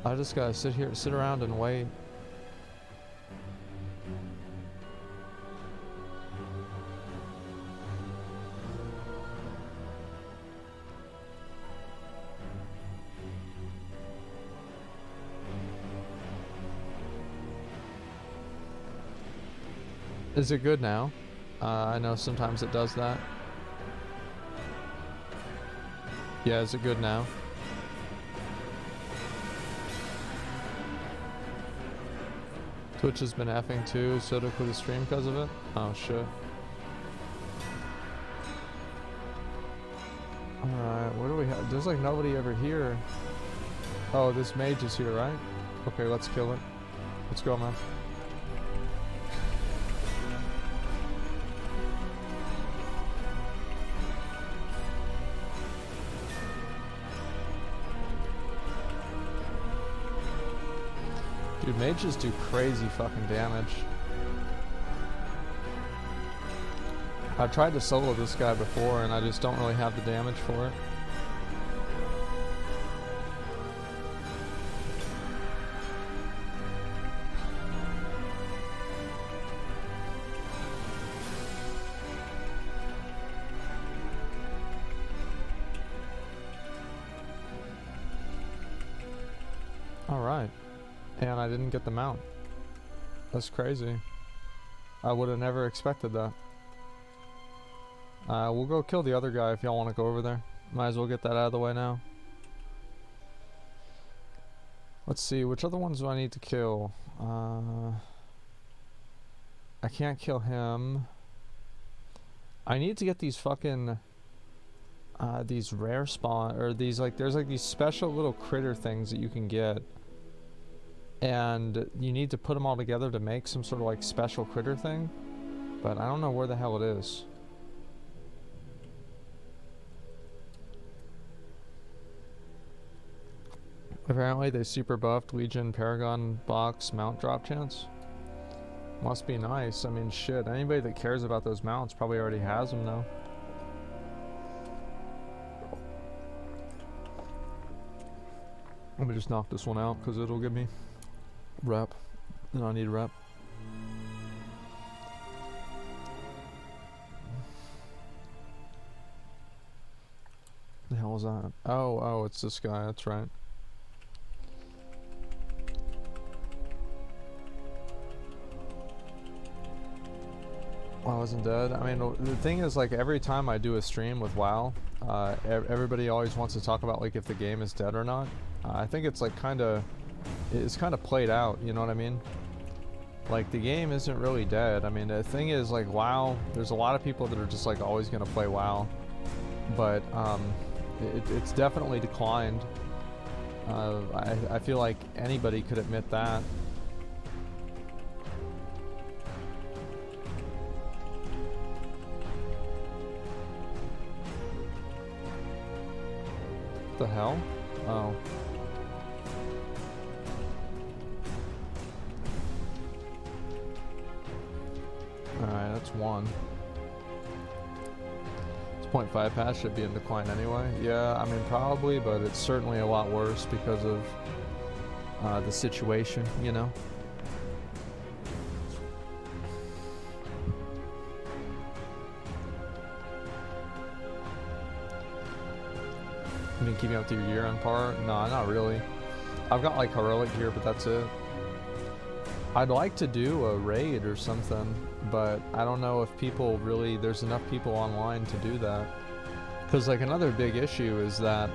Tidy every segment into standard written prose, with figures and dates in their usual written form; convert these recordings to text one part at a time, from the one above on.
I just gotta sit around and wait. Is it good now? I know sometimes it does that. Yeah, is it good now? Twitch has been effing too, so to quit the stream because of it? Oh shit. Alright, what do we have? There's like nobody ever here. Oh, this mage is here, right? Okay, let's kill it. Let's go, man. Dude, mages do crazy fucking damage. I've tried to solo this guy before and I just don't really have the damage for it. Alright. And I didn't get the mount. That's crazy. I would have never expected that. We'll go kill the other guy if y'all want to go over there. Might as well get that out of the way now. Let's see, which other ones do I need to kill? I can't kill him. I need to get these fucking these rare spawn, or these like, there's like these special little critter things that you can get. And you need to put them all together to make some sort of like special critter thing. But I don't know where the hell it is. Apparently they super buffed Legion Paragon box mount drop chance. Must be nice. I mean, shit. Anybody that cares about those mounts probably already has them now. Let me just knock this one out because it'll give me rep. Then I need rep. The hell is that? Oh, it's this guy. That's right. I wasn't dead. I mean, the thing is, like, every time I do a stream with WoW, everybody always wants to talk about, like, if the game is dead or not. I think it's, like, it's kind of played out, you know what I mean? Like, the game isn't really dead. I mean, the thing is, like, WoW, there's a lot of people that are just, like, always gonna play WoW. But, it's definitely declined. I feel like anybody could admit that. The hell? Oh. Alright, that's one. It's 0.5 patch should be in decline anyway. Yeah, I mean probably, but it's certainly a lot worse because of the situation, you know? You been keeping up to your gear on par? Nah, not really. I've got like heroic gear, but that's it. I'd like to do a raid or something, but I don't know if people really, there's enough people online to do that. Because like another big issue is that,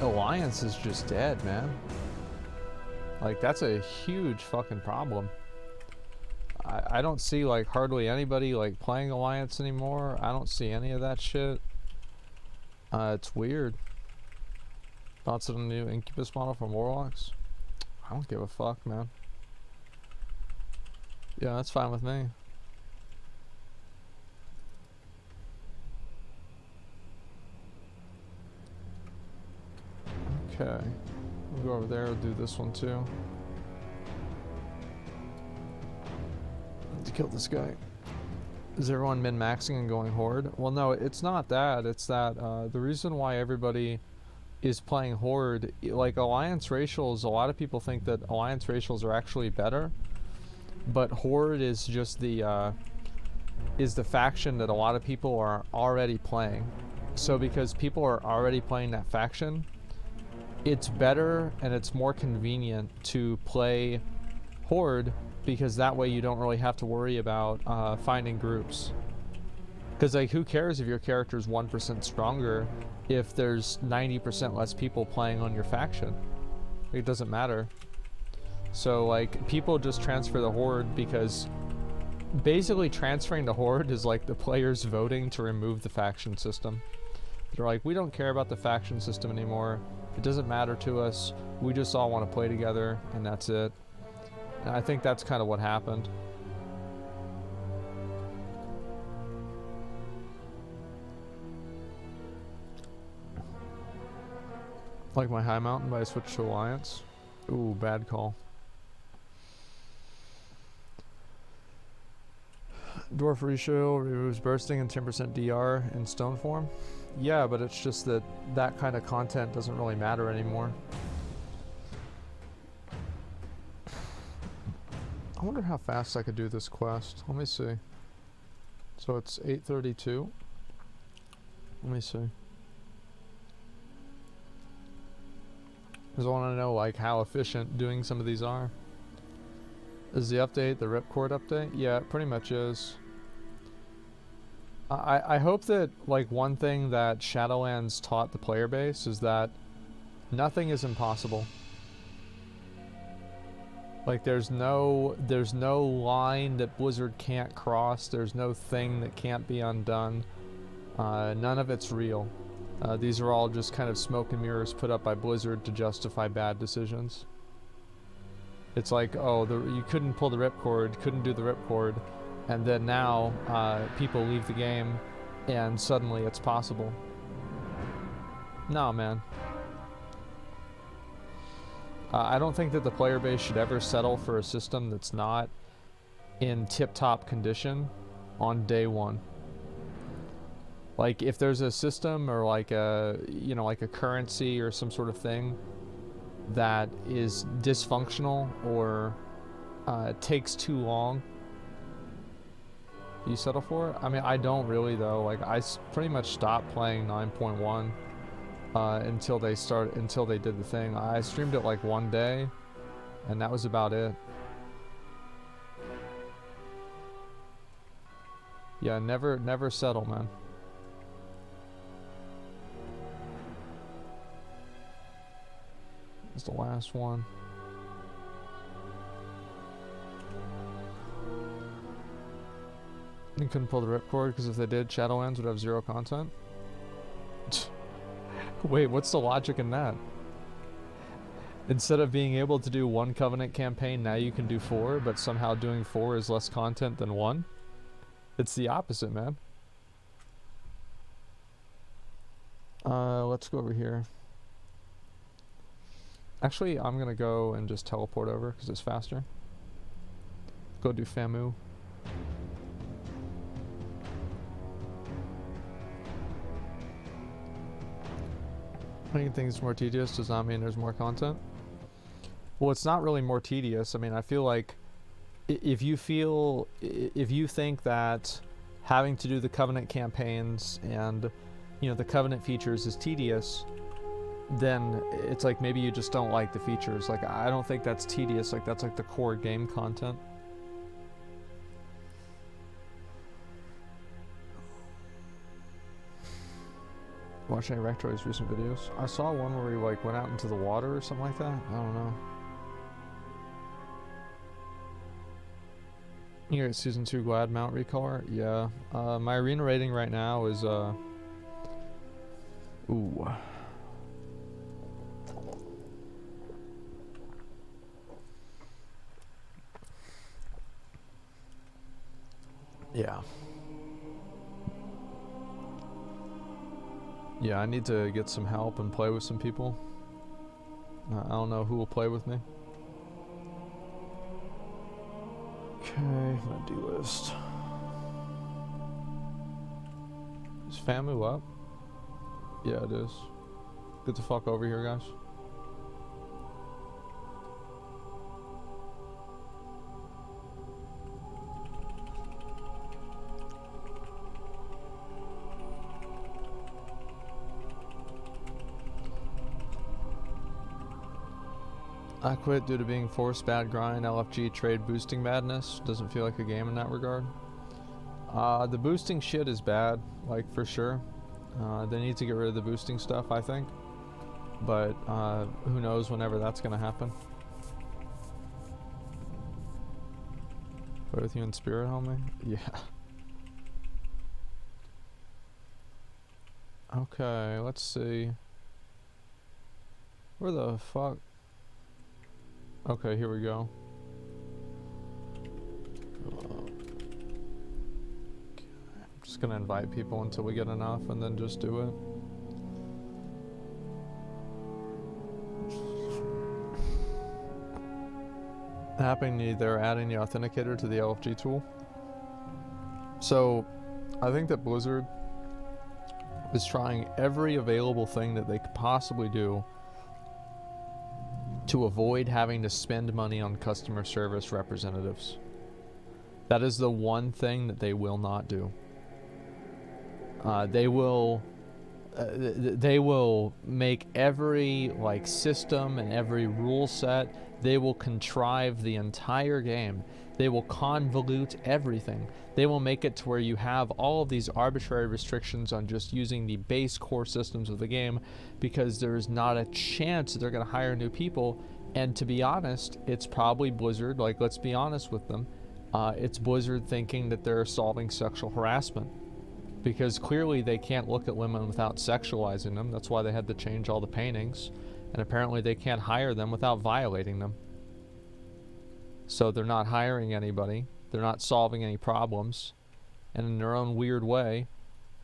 Alliance is just dead, man. Like that's a huge fucking problem. I don't see like hardly anybody like playing Alliance anymore. I don't see any of that shit. It's weird. Thoughts on the new Incubus model from Warlocks? I don't give a fuck, man. Yeah, that's fine with me. Okay. We'll go over there and do this one too. To kill this guy. Is everyone min-maxing and going Horde? Well, no, it's not that. It's that the reason why everybody is playing Horde, like Alliance Racials, a lot of people think that Alliance Racials are actually better, but Horde is just the faction that a lot of people are already playing. So because people are already playing that faction, it's better and it's more convenient to play Horde, because that way you don't really have to worry about finding groups. Because like, who cares if your character's 1% stronger if there's 90% less people playing on your faction? It doesn't matter. So like, people just transfer the Horde because basically transferring the Horde is like the players voting to remove the faction system. They're like, we don't care about the faction system anymore. It doesn't matter to us. We just all want to play together, and that's it. And I think that's kind of what happened. Like my high mountain, but I switched to Alliance. Ooh, bad call. Dwarf ratio removes bursting and 10% DR in stone form. Yeah, but it's just that that kind of content doesn't really matter anymore. I wonder how fast I could do this quest. Let me see. So it's 8:32. Let me see. Because I want to know like how efficient doing some of these are. Is the update the ripcord update? Yeah, it pretty much is. I hope that like one thing that Shadowlands taught the player base is that nothing is impossible. Like there's no line that Blizzard can't cross. There's no thing that can't be undone. None of it's real. These are all just kind of smoke and mirrors put up by Blizzard to justify bad decisions. It's like, oh, you couldn't pull the ripcord, couldn't do the ripcord, and then now people leave the game and suddenly it's possible. No, man. I don't think that the player base should ever settle for a system that's not in tip-top condition on day one. Like if there's a system or like a, you know, like a currency or some sort of thing that is dysfunctional or takes too long, you settle for it? I mean, I don't really though. Like I pretty much stopped playing 9.1 until they did the thing. I streamed it like one day and that was about it. Yeah, never settle, man. It's the last one. You couldn't pull the ripcord because if they did, Shadowlands would have 0 content. Wait, what's the logic in that? Instead of being able to do 1 Covenant campaign, now you can do 4, but somehow doing 4 is less content than 1? It's the opposite, man. Let's go over here. Actually, I'm gonna go and just teleport over because it's faster. Go do FAMU. Making things more tedious does not mean there's more content. Well, it's not really more tedious. I mean, I feel like if you think that having to do the Covenant campaigns and, you know, the Covenant features is tedious, then it's like maybe you just don't like the features. Like, I don't think that's tedious. Like, that's like the core game content. Watch any Rectory's recent videos? I saw one where he like went out into the water or something like that. I don't know. You got season 2 Glad Mount recolor? Yeah. My arena rating right now is ooh. Yeah. Yeah, I need to get some help and play with some people. I don't know who will play with me. Okay, my D-list. FAMU up? Yeah, it is. Get the fuck over here, guys. I quit due to being forced, bad grind, LFG, trade boosting madness. Doesn't feel like a game in that regard. The boosting shit is bad, like for sure. They need to get rid of the boosting stuff, I think. But who knows whenever that's gonna happen. Play with you in spirit, homie? Yeah. Okay, let's see. Where the fuck? Okay, here we go. I'm just gonna invite people until we get enough and then just do it. Happening, they're adding the authenticator to the LFG tool. So, I think that Blizzard is trying every available thing that they could possibly do to avoid having to spend money on customer service representatives. That is the one thing that they will not do. They will make every like system and every rule set. They will contrive the entire game. They will convolute everything. They will make it to where you have all of these arbitrary restrictions on just using the base core systems of the game, because there's not a chance that they're going to hire new people. And to be honest, it's probably Blizzard, like let's be honest with them, it's Blizzard thinking that they're solving sexual harassment. Because clearly they can't look at women without sexualizing them. That's why they had to change all the paintings. And apparently they can't hire them without violating them. So they're not hiring anybody. They're not solving any problems. And in their own weird way,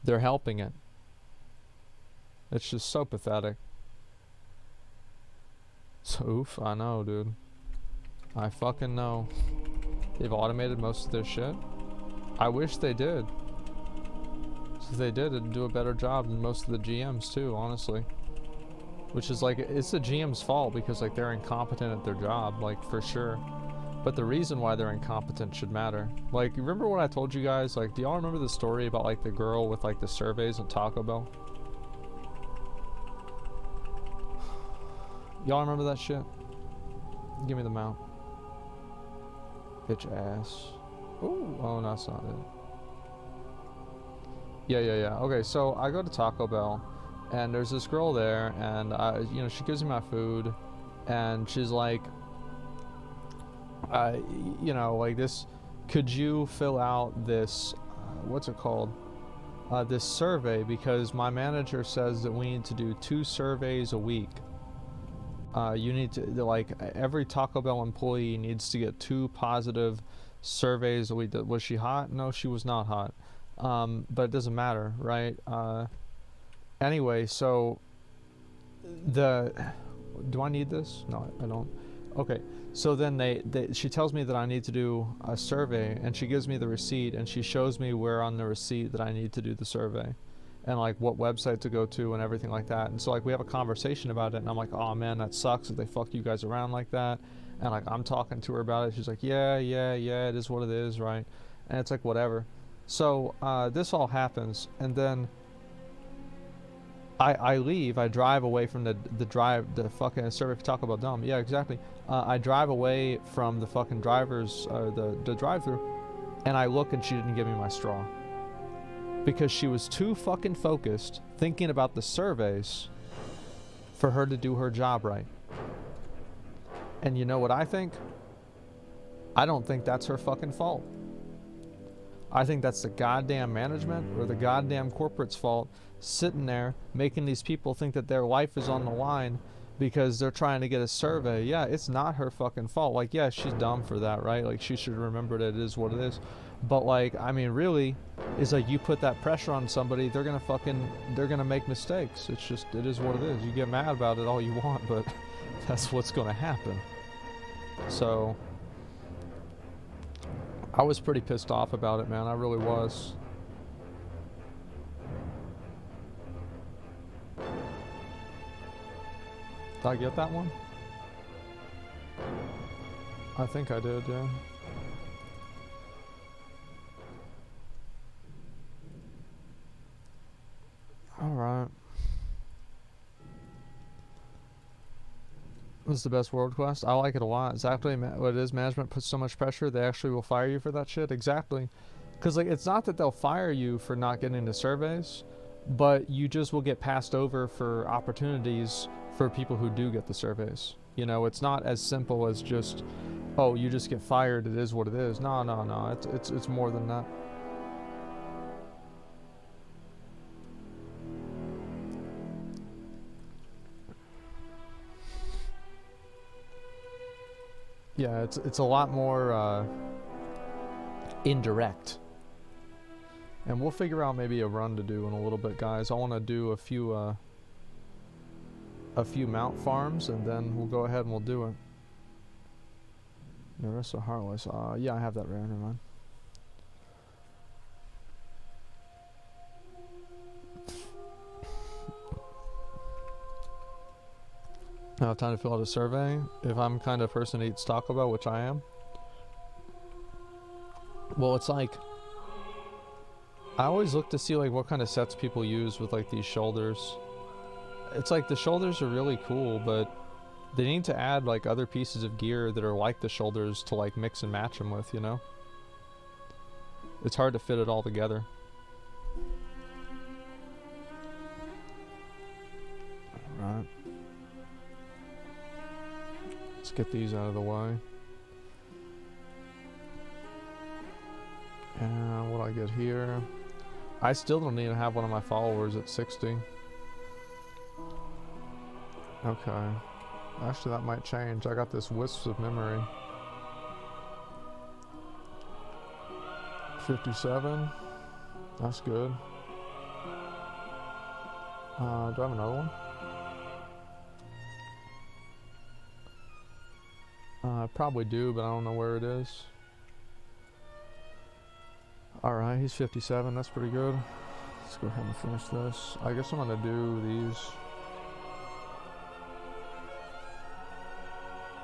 they're helping it. It's just so pathetic. So oof, I know, dude. I fucking know. They've automated most of their shit. I wish they did. If they did, it'd do a better job than most of the GMs too, honestly. Which is like, it's the GM's fault because like they're incompetent at their job, like for sure. But the reason why they're incompetent should matter. Like, remember what I told you guys? Like, do y'all remember the story about like the girl with like the surveys at Taco Bell? Y'all remember that shit? Give me the mount. Bitch ass. Ooh, oh, no, that's not it. Yeah. Okay, so I go to Taco Bell, and there's this girl there, and you know, she gives me my food, and she's like, you know, like this, could you fill out this, what's it called? This survey, because my manager says that we need to do 2 surveys a week. You need to, like, every Taco Bell employee needs to get 2 positive surveys a week. Was she hot? No, she was not hot. But it doesn't matter, right? Anyway, so do I need this? No, I don't. Okay, so then she tells me that I need to do a survey, and she gives me the receipt, and she shows me where on the receipt that I need to do the survey, and like what website to go to and everything like that. And so like we have a conversation about it, and I'm like, oh man, that sucks that they fuck you guys around like that. And like I'm talking to her about it. She's like, yeah, it is what it is, right? And it's like, whatever. So this all happens, and then I leave. I drive away from the fucking survey for Taco Bell dumb. Yeah, exactly. I drive away from the fucking driver's the drive-thru, and I look, and she didn't give me my straw because she was too fucking focused thinking about the surveys for her to do her job right. And you know what I think? I don't think that's her fucking fault. I think that's the goddamn management or the goddamn corporate's fault, sitting there making these people think that their life is on the line because they're trying to get a survey. Yeah, it's not her fucking fault. Like, yeah, she's dumb for that, right? Like, she should remember that it is what it is. But like, I mean, really, it's like you put that pressure on somebody, they're gonna make mistakes. It's just, it is what it is. You get mad about it all you want, but that's what's gonna happen. So I was pretty pissed off about it, man. I really was. Did I get that one? I think I did, yeah. Alright. This is the best world quest. I like it a lot. Exactly what it is. Management puts so much pressure, they actually will fire you for that shit. Exactly. Because like, it's not that they'll fire you for not getting the surveys, but you just will get passed over for opportunities for people who do get the surveys. You know, it's not as simple as just, oh, you just get fired, it is what it is. No, no, no, it's more than that. Yeah, it's a lot more indirect. And we'll figure out maybe a run to do in a little bit, guys. I want to do a few mount farms, and then we'll go ahead and we'll do it. Narissa Heartless. Yeah, I have that rare. Never mind. I have time to fill out a survey. If I'm kind of person to eat Taco Bell, which I am. Well, it's like, I always look to see like what kind of sets people use with like these shoulders. It's like the shoulders are really cool, but they need to add like other pieces of gear that are like the shoulders to like mix and match them with, you know? It's hard to fit it all together. Alright. Let's get these out of the way. And what do I get here? I still don't need to have one of my followers at 60. Okay. Actually, that might change. I got this wisps of memory. 57. That's good. Do I have another one? I probably do, but I don't know where it is. Alright, he's 57. That's pretty good. Let's go ahead and finish this. I guess I'm gonna do these.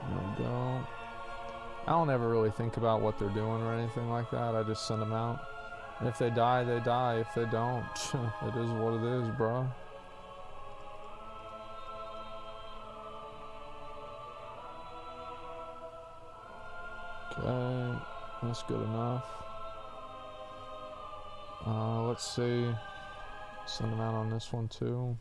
There we go. I don't ever really think about what they're doing or anything like that. I just send them out. And if they die, they die. If they don't, it is what it is, bro. Okay, that's good enough. Let's see. Send them out on this one too.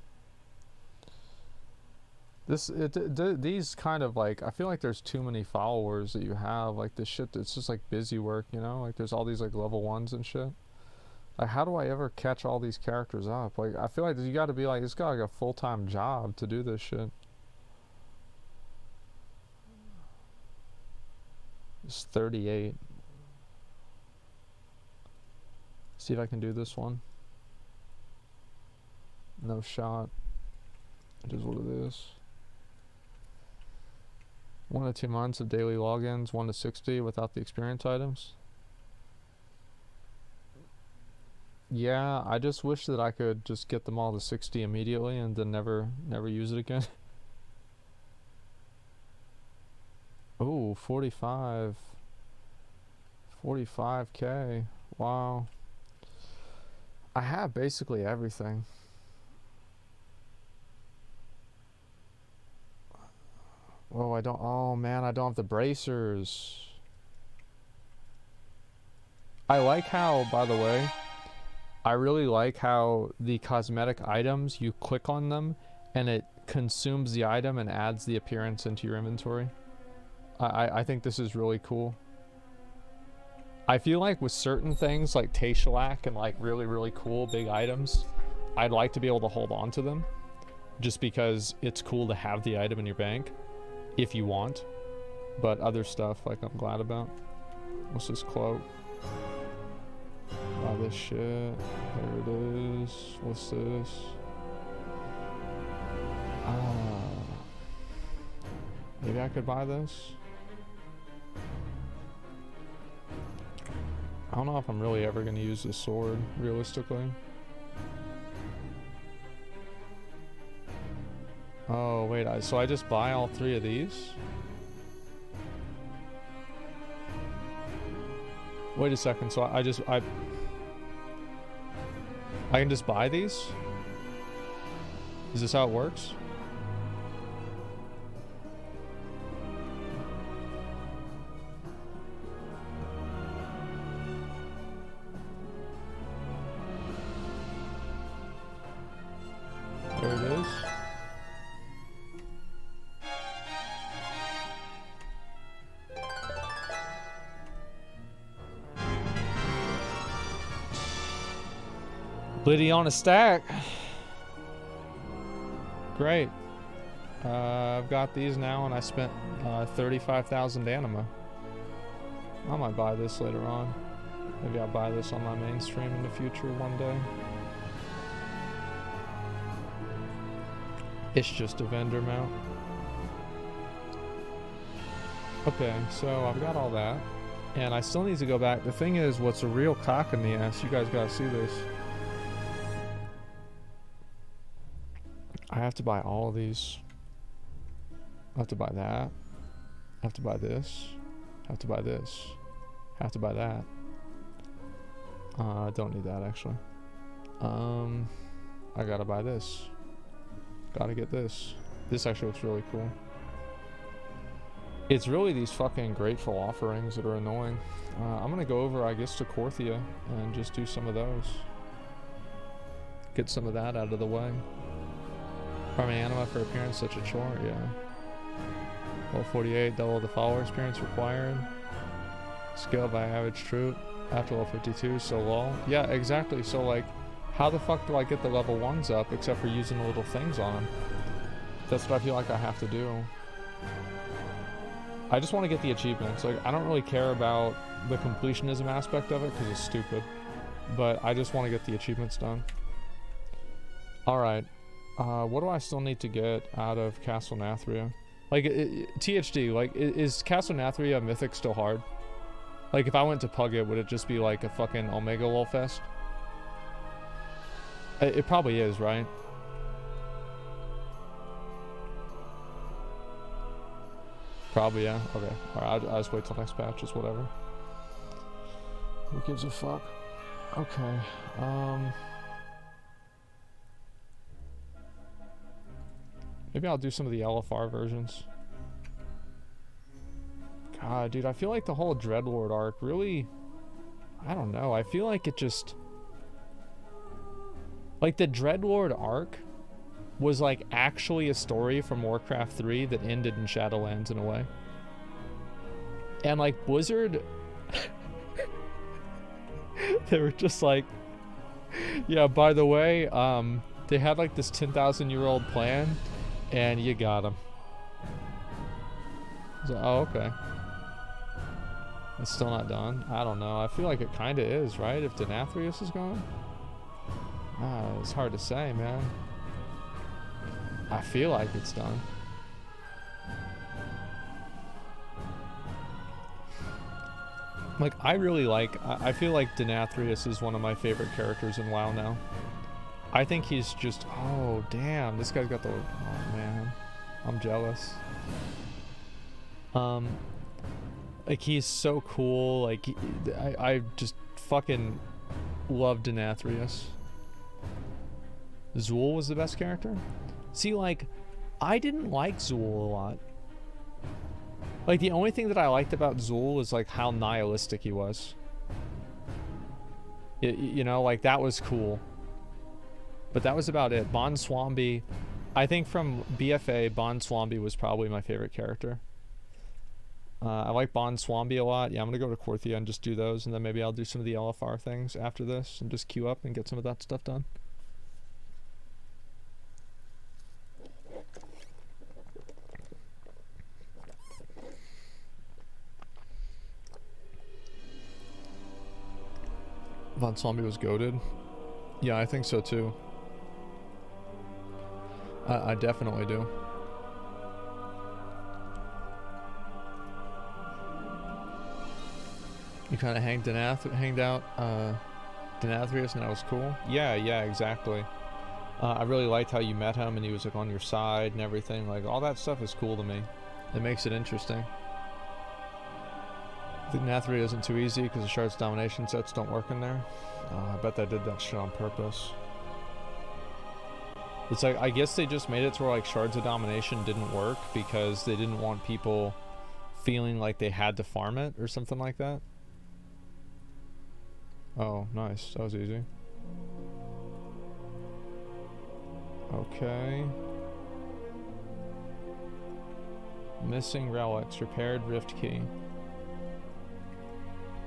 These kind of like, I feel like there's too many followers that you have. Like this shit, it's just like busy work, you know? Like there's all these like level 1s and shit. Like how do I ever catch all these characters up? Like I feel like you gotta be like, it's got like a full-time job to do this shit. It's 38. See if I can do this one. No shot. It is what it is. 1 to 2 months of daily logins, 1 to 60 without the experience items. Yeah, I just wish that I could just get them all to 60 immediately and then never use it again. Ooh, 45. 45k. Wow. I have basically everything. Oh, I don't. Oh man, I don't have the bracers. I like how, by the way, I really like how the cosmetic items, you click on them and it consumes the item and adds the appearance into your inventory. I think this is really cool. I feel like with certain things like Taishalak and like really cool big items, I'd like to be able to hold on to them just because it's cool to have the item in your bank if you want. But other stuff like I'm glad about. What's this cloak? Buy this shit. There it is. What's this? Maybe I could buy this. I don't know if I'm really ever going to use this sword, realistically. Oh, wait, so I just buy all 3 of these? Wait a second, so I can just buy these? Is this how it works? There it is. Liddy on a stack. Great. I've got these now, and I spent 35,000 anima. I might buy this later on. Maybe I'll buy this on my main stream in the future one day. It's just a vendor mount. Okay, so I've got all that. And I still need to go back. The thing is, what's a real cock in the ass, you guys gotta see this. I have to buy all of these. I have to buy that. I have to buy this. I have to buy this. I have to buy that. I don't need that, actually. I gotta buy this. Gotta get this. This actually looks really cool. It's really these fucking grateful offerings that are annoying. I'm gonna go over, I guess, to Korthia and just do some of those. Get some of that out of the way. Farming anima for appearance, such a chore, yeah. Level 48, double the follower experience required. Scale by average troop. After level 52, so lol. Yeah, exactly. So, like, how the fuck do I get the level 1s up except for using the little things on them? That's what I feel like I have to do. I just want to get the achievements. Like, I don't really care about the completionism aspect of it because it's stupid. But I just want to get the achievements done. Alright. What do I still need to get out of Castle Nathria? Like, THD, like, is Castle Nathria Mythic still hard? Like, if I went to Pugget, would it just be like a fucking Omega lol fest? It probably is, right? Probably, yeah. Okay. Alright, I'll just wait till next patch, just whatever. Who gives a fuck? Okay. Maybe I'll do some of the LFR versions. God, dude, I feel like the whole Dreadlord arc really... I don't know. I feel like it just... Like, the Dreadlord arc was, like, actually a story from Warcraft 3 that ended in Shadowlands in a way. And, like, Blizzard... they were just like... Yeah, by the way, they had, like, this 10,000-year-old plan, and you got them. So, oh, okay. It's still not done. I don't know. I feel like it kind of is, right? If Denathrius is gone? It's hard to say, man. I feel like it's done. Like, I really like... I feel like Denathrius is one of my favorite characters in WoW now. I think he's just... Oh, damn. This guy's got the... Oh, man. I'm jealous. Like, he's so cool. Like, I just fucking love Denathrius. Zool was the best character? See, like, I didn't like Zool a lot. Like, the only thing that I liked about Zool was, like, how nihilistic he was. You know, like, that was cool. But that was about it. Bon Swambi, I think from BFA, Bon Swambi was probably my favorite character. I like Bon Swambi a lot. Yeah, I'm gonna go to Korthia and just do those, and then maybe I'll do some of the LFR things after this and just queue up and get some of that stuff done. Von Swambi was goated. Yeah, I think so too. I definitely do. You kind of hanged out Denathrius and that was cool. Yeah, exactly. I really liked how you met him and he was like on your side and everything. Like all that stuff is cool to me. It makes it interesting. I think Nathri isn't too easy because the Shards Domination sets don't work in there. I bet they did that shit on purpose. It's like, I guess they just made it to where like Shards of Domination didn't work because they didn't want people feeling like they had to farm it or something like that. Oh, nice. That was easy. Okay. Missing relics. Repaired rift key.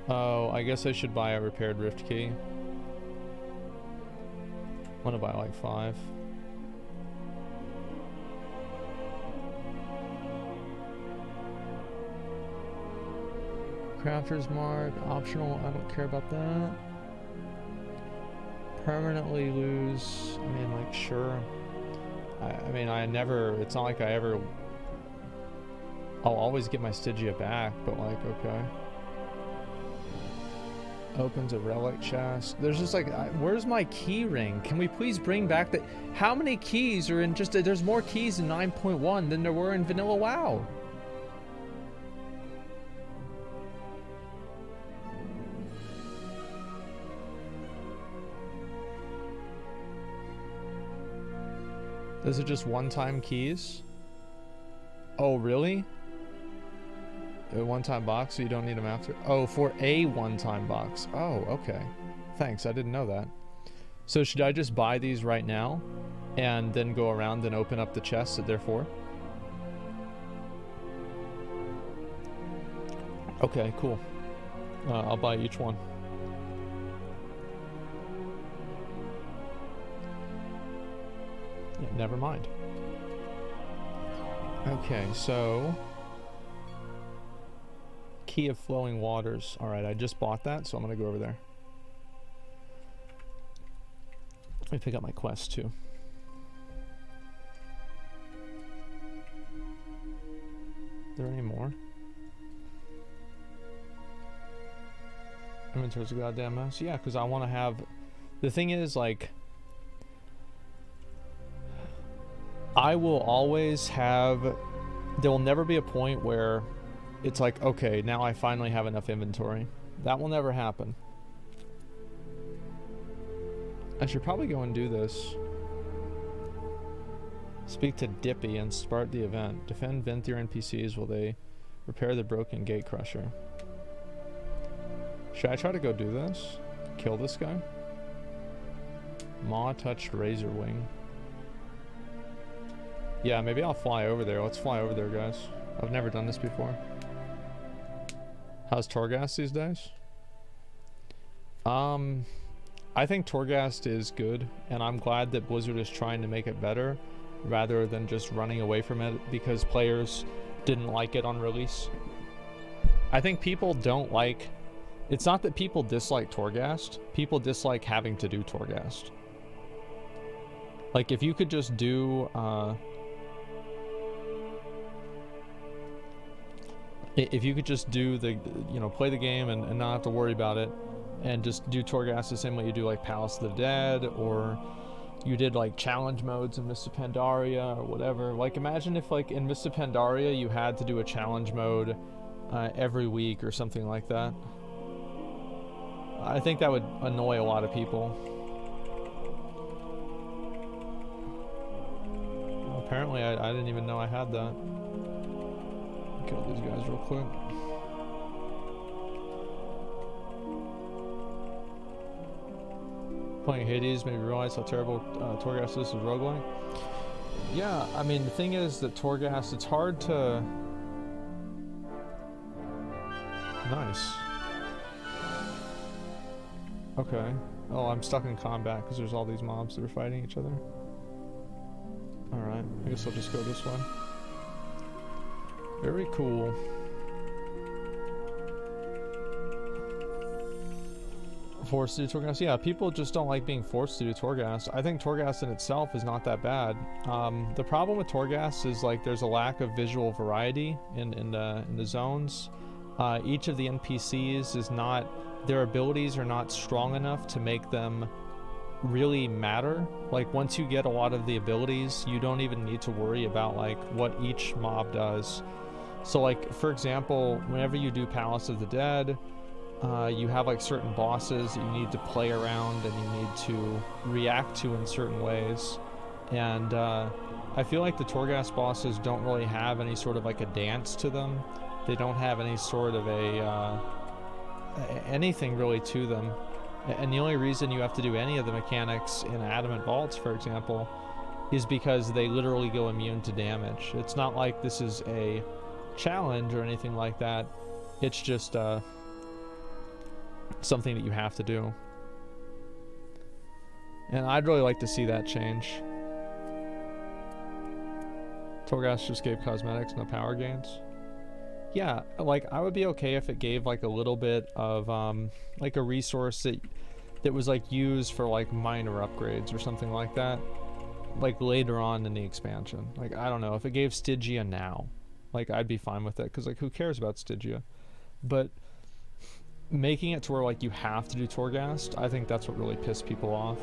Oh, I guess I should buy a repaired rift key. I'm gonna buy like 5. Crafter's mark, optional, I don't care about that. Permanently lose, I mean like sure. I mean I never, it's not like I ever, I'll always get my Stygia back, but like okay. Opens a relic chest. There's just like, where's my key ring? Can we please bring back the, how many keys are in just, there's more keys in 9.1 than there were in vanilla WoW. Those are just one-time keys? Oh, really? A one-time box, so you don't need them after? Oh, for a one-time box. Oh, okay. Thanks, I didn't know that. So should I just buy these right now and then go around and open up the chests that they're for? Okay, cool. I'll buy each one. Yeah, never mind. Okay, so Key of Flowing Waters. Alright, I just bought that, so I'm gonna go over there. Let me pick up my quest too. Are there any more? Inventory's a goddamn mess. Yeah, because I want to have... The thing is, like... I will always have... There will never be a point where it's like, okay, now I finally have enough inventory. That will never happen. I should probably go and do this. Speak to Dippy and start the event. Defend Venthyr NPCs while they repair the broken gate crusher. Should I try to go do this? Kill this guy? Maw touched Razor Wing. Yeah, maybe I'll fly over there. Let's fly over there, guys. I've never done this before. How's Torghast these days? I think Torghast is good, and I'm glad that Blizzard is trying to make it better rather than just running away from it because players didn't like it on release. I think people don't like... It's not that people dislike Torghast. People dislike having to do Torghast. Like, if you could just do... if you could just do the, you know, play the game and not have to worry about it, and just do Torghast the same way you do like Palace of the Dead, or you did like challenge modes in Mists of Pandaria or whatever. Like, imagine if like in Mists of Pandaria you had to do a challenge mode every week or something like that. I think that would annoy a lot of people. Apparently I didn't even know I had that. Kill these guys real quick. Playing Hades made me realize how terrible Torghast is as roguelike. Yeah, I mean, the thing is that Torghast, it's hard to... Nice. Okay. Oh, I'm stuck in combat because there's all these mobs that are fighting each other. Alright, I guess I'll just go this way. Very cool. Forced to do Torghast? Yeah, people just don't like being forced to do Torghast. I think Torghast in itself is not that bad. The problem with Torghast is like there's a lack of visual variety in the zones. Each of the NPCs is not... Their abilities are not strong enough to make them really matter. Like once you get a lot of the abilities, you don't even need to worry about like what each mob does. So like for example, whenever you do Palace of the Dead, you have like certain bosses that you need to play around and you need to react to in certain ways. And I feel like the Torghast bosses don't really have any sort of like a dance to them. They don't have any sort of anything really to them. And the only reason you have to do any of the mechanics in Adamant Vaults, for example, is because they literally go immune to damage. It's not like this is a challenge or anything like that. It's just something that you have to do. And I'd really like to see that change. Torghast just gave cosmetics, no power gains. Yeah, like I would be okay if it gave like a little bit of like a resource that was like used for like minor upgrades or something like that, like later on in the expansion. Like I don't know, if it gave Stygia now, like I'd be fine with it, because like who cares about Stygia? But making it to where like you have to do Torghast, I think that's what really pissed people off.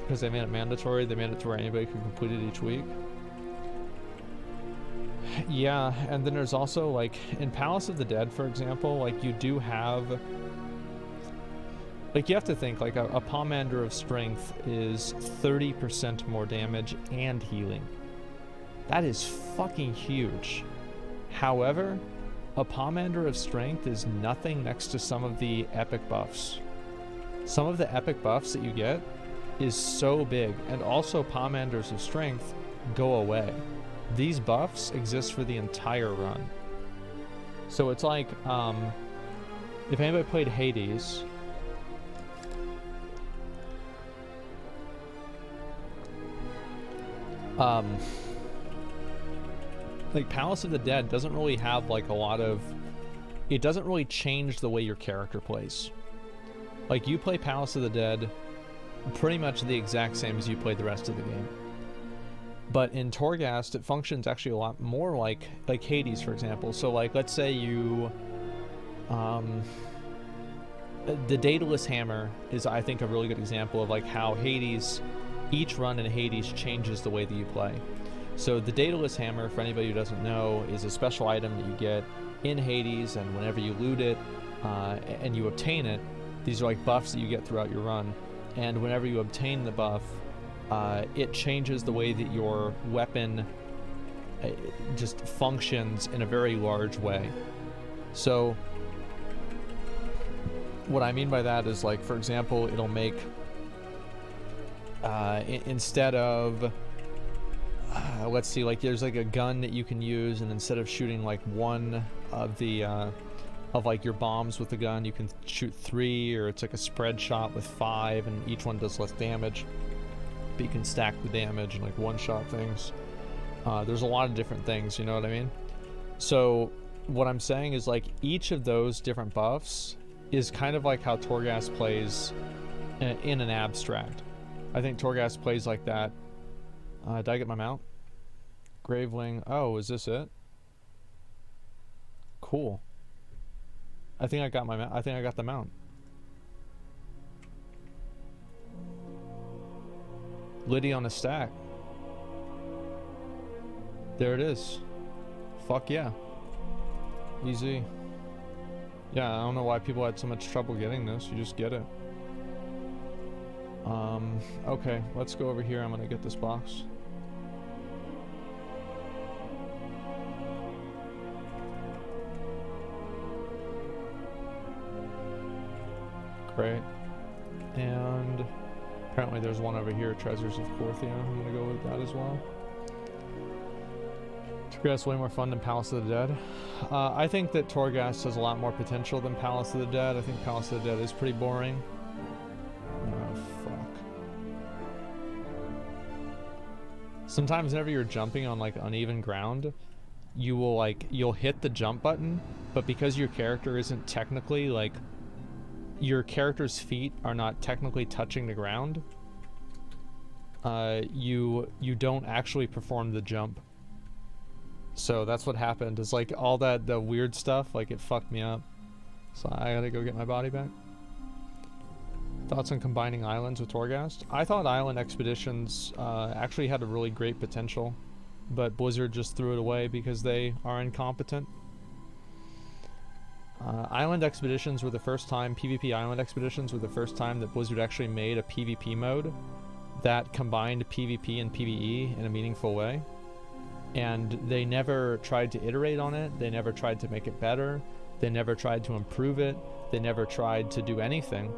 Because they made it mandatory, they made it to where anybody could complete it each week. Yeah, and then there's also like in Palace of the Dead, for example, like you do have, like you have to think like a Pomander of Strength is 30% more damage and healing. That is fucking huge. However, a Pomander of Strength is nothing next to some of the epic buffs. Some of the epic buffs that you get is so big, and also Pomanders of Strength go away. These buffs exist for the entire run. So it's like, if anybody played Hades, like Palace of the Dead doesn't really have like a lot of, it doesn't really change the way your character plays. Like you play Palace of the Dead pretty much the exact same as you played the rest of the game. But in Torghast, it functions actually a lot more like Hades, for example. So like, let's say you, the Daedalus Hammer is, I think, a really good example of like how Hades, each run in Hades changes the way that you play. So the Daedalus Hammer, for anybody who doesn't know, is a special item that you get in Hades, and whenever you loot it and you obtain it, these are like buffs that you get throughout your run. And whenever you obtain the buff, it changes the way that your weapon just functions in a very large way. So what I mean by that is, like, for example, it'll make instead of let's see, like there's like a gun that you can use, and instead of shooting like one of the of like your bombs with the gun, you can shoot 3, or it's like a spread shot with 5, and each one does less damage, but you can stack the damage and like one-shot things. There's a lot of different things, you know what I mean? So what I'm saying is, like, each of those different buffs is kind of like how Torghast plays in an abstract. I think Torghast plays like that. Did I get my mount? Graveling. Oh, is this it? Cool. I think I got my mount. I think I got the mount. Liddy on a stack. There it is. Fuck yeah. Easy. Yeah, I don't know why people had so much trouble getting this. You just get it. Okay, let's go over here. I'm gonna get this box. Great. And apparently there's one over here, Treasures of Korthia. I'm gonna go with that as well. Torghast way more fun than Palace of the Dead. I think that Torghast has a lot more potential than Palace of the Dead. I think Palace of the Dead is pretty boring. Oh, fuck. Sometimes whenever you're jumping on like uneven ground, you will like, you'll hit the jump button, but because your character isn't technically like, your character's feet are not technically touching the ground, you don't actually perform the jump. So that's what happened, is like all that, the weird stuff, like it fucked me up. So I gotta go get my body back. Thoughts on combining islands with Torghast? I thought Island Expeditions actually had a really great potential, but Blizzard just threw it away because they are incompetent. Island Expeditions were the first time, PvP Island Expeditions were the first time that Blizzard actually made a PvP mode that combined PvP and PvE in a meaningful way. And they never tried to iterate on it, they never tried to make it better, they never tried to improve it, they never tried to do anything.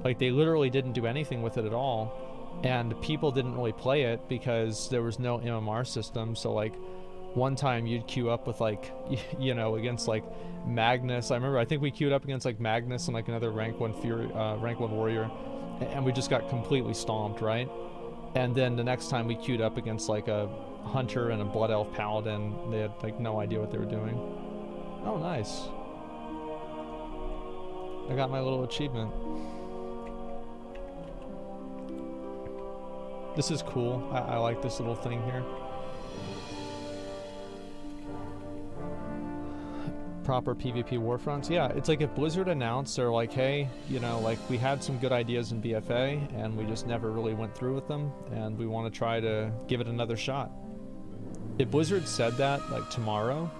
Like, they literally didn't do anything with it at all, and people didn't really play it because there was no MMR system. So like, one time you'd queue up with like, you know, against like Magnus. I think we queued up against like Magnus and like another rank 1 warrior, and we just got completely stomped, right? And then the next time we queued up against like a hunter and a blood elf paladin, they had like no idea what they were doing. Oh, nice. I got my little achievement. This is cool. I like this little thing here. Proper PvP Warfronts. Yeah, it's like if Blizzard announced, they're like, hey, you know, like we had some good ideas in BFA and we just never really went through with them, and we want to try to give it another shot. If Blizzard said that like tomorrow,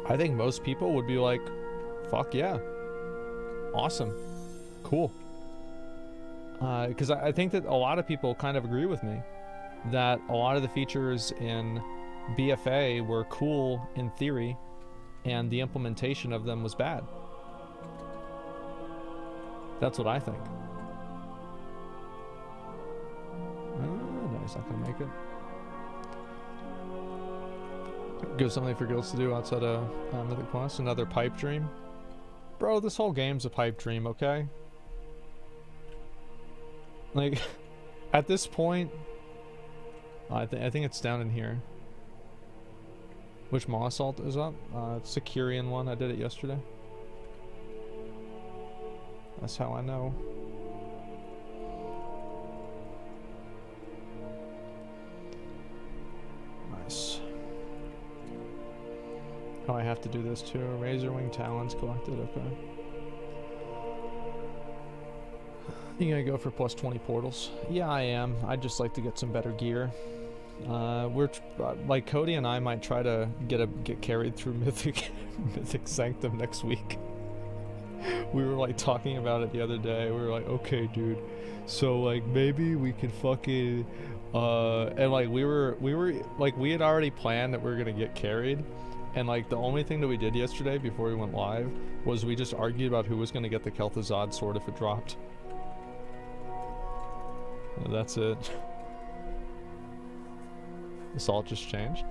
I think most people would be like, fuck yeah, awesome, cool. Because I think that a lot of people kind of agree with me that a lot of the features in BFA were cool in theory, and the implementation of them was bad. That's what I think. No, he's not gonna make it. Give something for guilds to do outside of Mythic Plus. Another pipe dream. Bro, this whole game's a pipe dream, okay? Like, at this point, I think it's down in here. Which Maw Assault is up? It's the Kyrian one. I did it yesterday. That's how I know. Nice. Oh, I have to do this too. Razorwing Talons collected. Okay. You gonna go for plus 20 portals? Yeah, I am. I'd just like to get some better gear. Like Cody and I might try to get carried through Mythic Sanctum next week. We were like talking about it the other day. We were like, okay, dude, so like maybe we could fucking and like we were like, we had already planned that we were gonna get carried, and like the only thing that we did yesterday before we went live was we just argued about who was gonna get the Kel'Thuzad sword if it dropped. That's it. The salt just changed?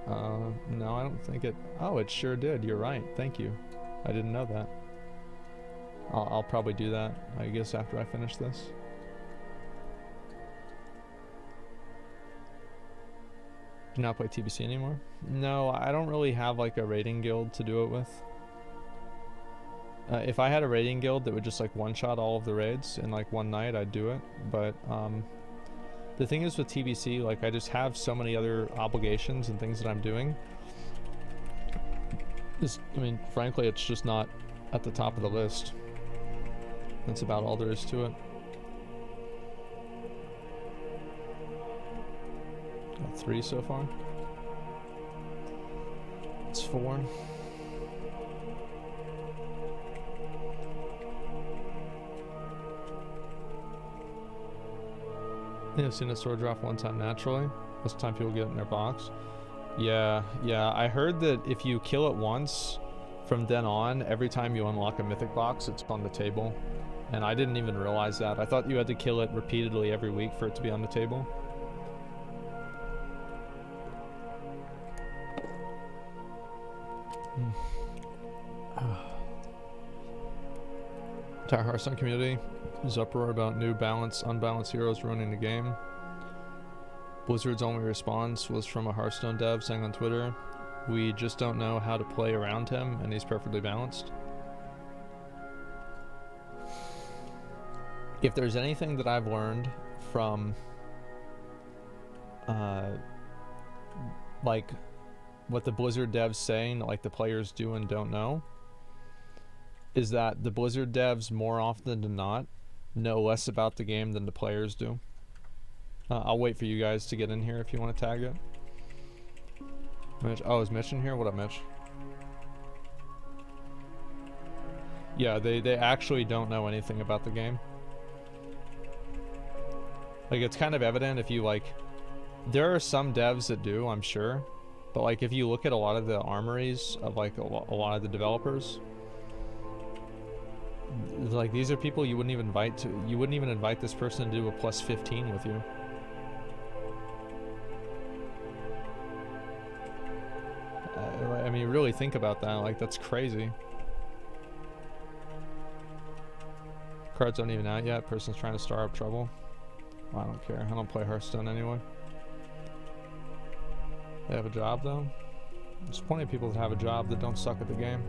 No, I don't think it... Oh, it sure did. You're right. Thank you. I didn't know that. I'll probably do that, I guess, after I finish this. Do you not play TBC anymore? No, I don't really have like a raiding guild to do it with. If I had a raiding guild that would just like one-shot all of the raids in like one night, I'd do it. But the thing is with TBC, like I just have so many other obligations and things that I'm doing. I mean, frankly, it's just not at the top of the list. That's about all there is to it. Got 3 so far. It's 4. Yeah, I've seen a sword drop one time naturally. Most of the time people get it in their box. Yeah, I heard that if you kill it once, from then on, every time you unlock a mythic box, it's on the table. And I didn't even realize that. I thought you had to kill it repeatedly every week for it to be on the table. Entire Hearthstone community is uproar about new unbalanced heroes ruining the game. Blizzard's only response was from a Hearthstone dev saying on Twitter, "We just don't know how to play around him, and he's perfectly balanced." If there's anything that I've learned from like what the Blizzard devs saying, like the players do and don't know, is that the Blizzard devs more often than not know less about the game than the players do. I'll wait for you guys to get in here if you want to tag it. Mitch, oh, is Mitch in here? What up, Mitch? Yeah, they actually don't know anything about the game. Like, it's kind of evident if you, like, there are some devs that do, I'm sure, but like if you look at a lot of the armories of like a lot of the developers, like these are people you wouldn't even invite this person to do a plus 15 with you. I mean, really think about that. Like, that's crazy. Cards aren't even out yet. Person's trying to stir up trouble. Well, I don't care. I don't play Hearthstone anyway. They have a job though. There's plenty of people that have a job that don't suck at the game.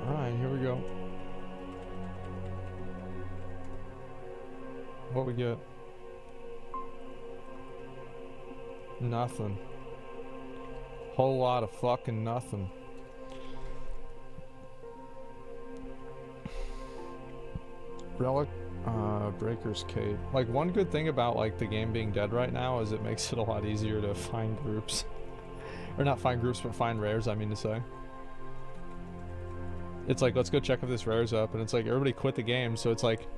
Alright, here we go. What we get? Nothing. Whole lot of fucking nothing. Relic, Breaker's Cape. Like, one good thing about like the game being dead right now is it makes it a lot easier to find groups. Or not find groups, but find rares, I mean to say. It's like, let's go check if this rare's up, and it's like everybody quit the game, so it's like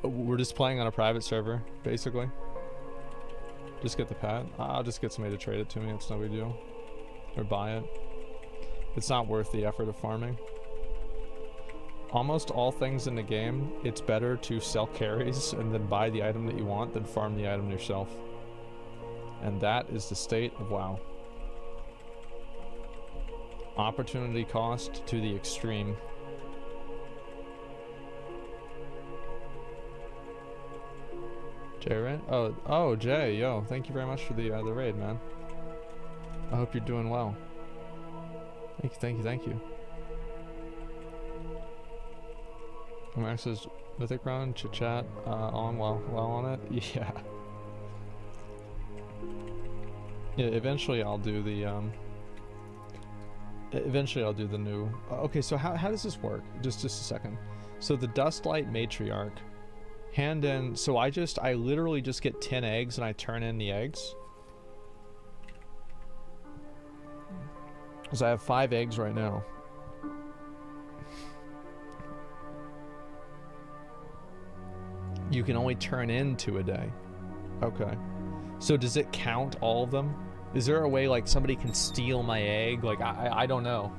we're just playing on a private server, basically. Just get the pet. I'll just get somebody to trade it to me, it's no big deal. Or buy it. It's not worth the effort of farming. Almost all things in the game, it's better to sell carries and then buy the item that you want than farm the item yourself. And that is the state of WoW. Opportunity cost to the extreme. Jay, right? Oh, Jay, yo, thank you very much for the raid, man. I hope you're doing well. Thank you. Max says, Mythic Run, chit chat, on well on it. Yeah. Yeah, eventually I'll do the new. Okay, so how does this work? Just a second. So the Dustlight Matriarch, hand in. So I literally just get 10 eggs and I turn in the eggs. Because I have 5 eggs right now. You can only turn in 2 a day. Okay. So does it count all of them? Is there a way like somebody can steal my egg? Like I don't know.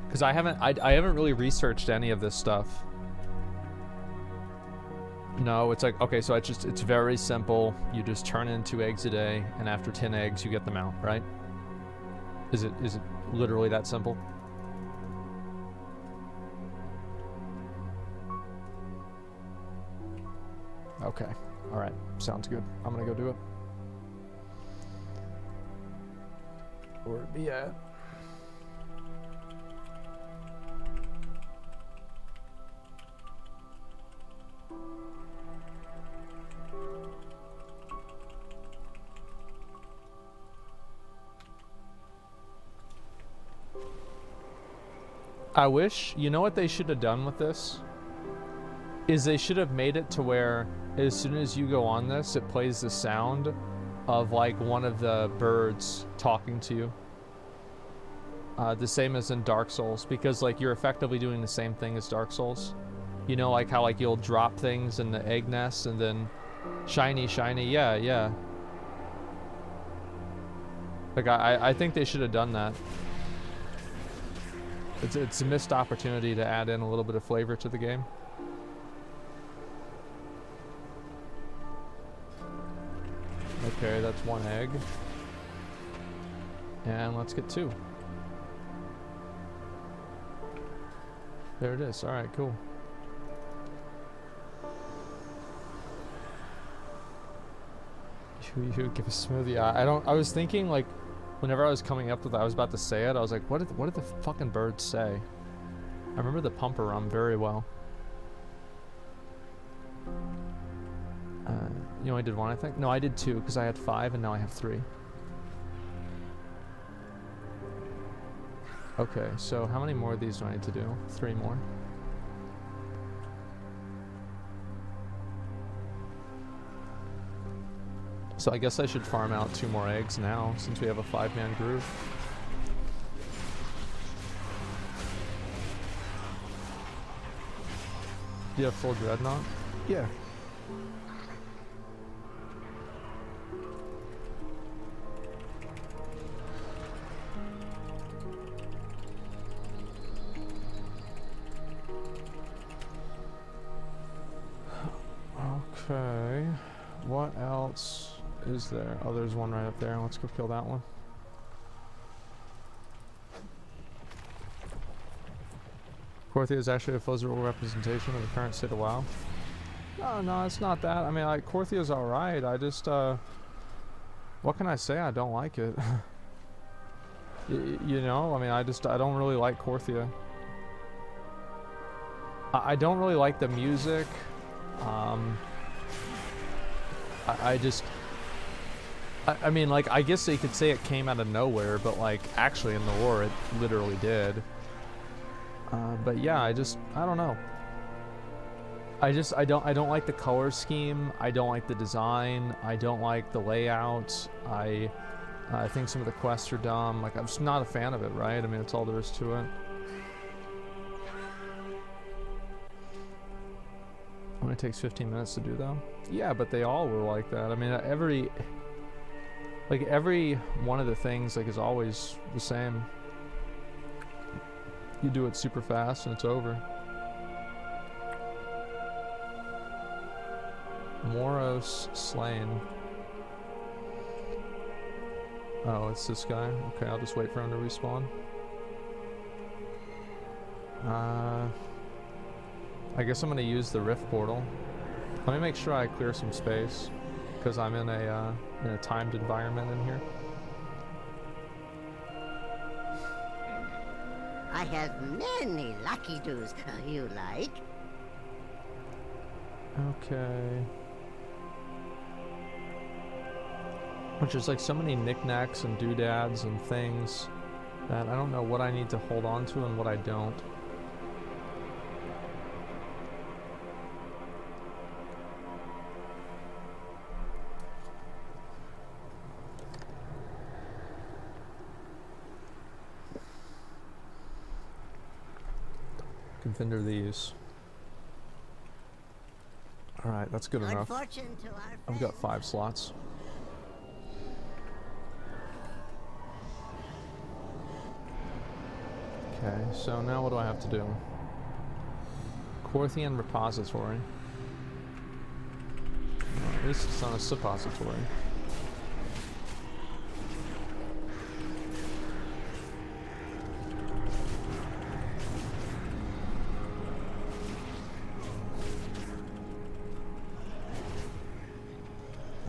Cuz I haven't really researched any of this stuff. No, it's like, okay, so it's very simple. You just turn in 2 eggs a day, and after 10 eggs you get them out, right? Is it literally that simple? Okay. Alright. Sounds good. I'm gonna go do it. Where'd it be at? I wish, you know what they should have done with this? Is they should have made it to where as soon as you go on this, it plays the sound of like one of the birds talking to you. The same as in Dark Souls, because like you're effectively doing the same thing as Dark Souls. You know, like how like you'll drop things in the egg nest and then shiny, yeah. Like I think they should have done that. It's a missed opportunity to add in a little bit of flavor to the game. Okay, that's 1 egg. And let's get 2. There it is. Alright, cool. You give a smoothie. I was thinking like whenever I was coming up with it, I was about to say it, I was like, what did the fucking birds say? I remember the pumper rum very well. You only did one, I think? No, I did 2 because I had 5 and now I have 3. Okay, so how many more of these do I need to do? 3 more. So I guess I should farm out 2 more eggs now since we have a 5-man group. Do you have full dreadnought? Yeah. Okay. What else is there? Oh, there's one right up there. Let's go kill that one. Korthia is actually a physical representation of the current state of WoW. No, no, it's not that. I mean, like, Korthia's alright. I just, what can I say? I don't like it. You know? I mean, I don't really like Korthia. I don't really like the music. I mean, like, I guess they could say it came out of nowhere, but, like, actually in the lore, it literally did. But yeah, I don't know. I don't like the color scheme. I don't like the design. I don't like the layout. I think some of the quests are dumb. Like, I'm just not a fan of it, right? I mean, that's all there is to it. Only takes 15 minutes to do, though. Yeah, but they all were like that. I mean, every one of the things, like, is always the same. You do it super fast and it's over. Moros slain. Oh, it's this guy. Okay, I'll just wait for him to respawn. I guess I'm gonna use the rift portal. Let me make sure I clear some space, because I'm in a timed environment in here. I have many lucky doos you like. Okay. Which is like so many knickknacks and doodads and things that I don't know what I need to hold on to and what I don't. Can fender these. Alright, that's good enough. I've got 5 slots. Okay, so now what do I have to do? Korthian repository. Well, at least it's not a suppository.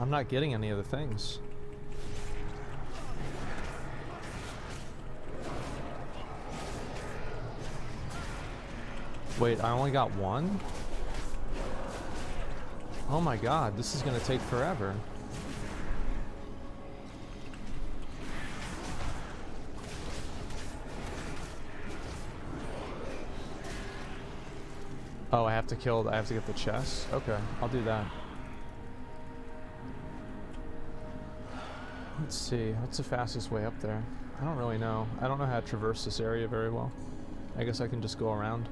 I'm not getting any of the things. Wait, I only got 1? Oh my god, this is gonna take forever. Oh, I have to get the chest? Okay, I'll do that. Let's see, what's the fastest way up there? I don't really know. I don't know how to traverse this area very well. I guess I can just go around.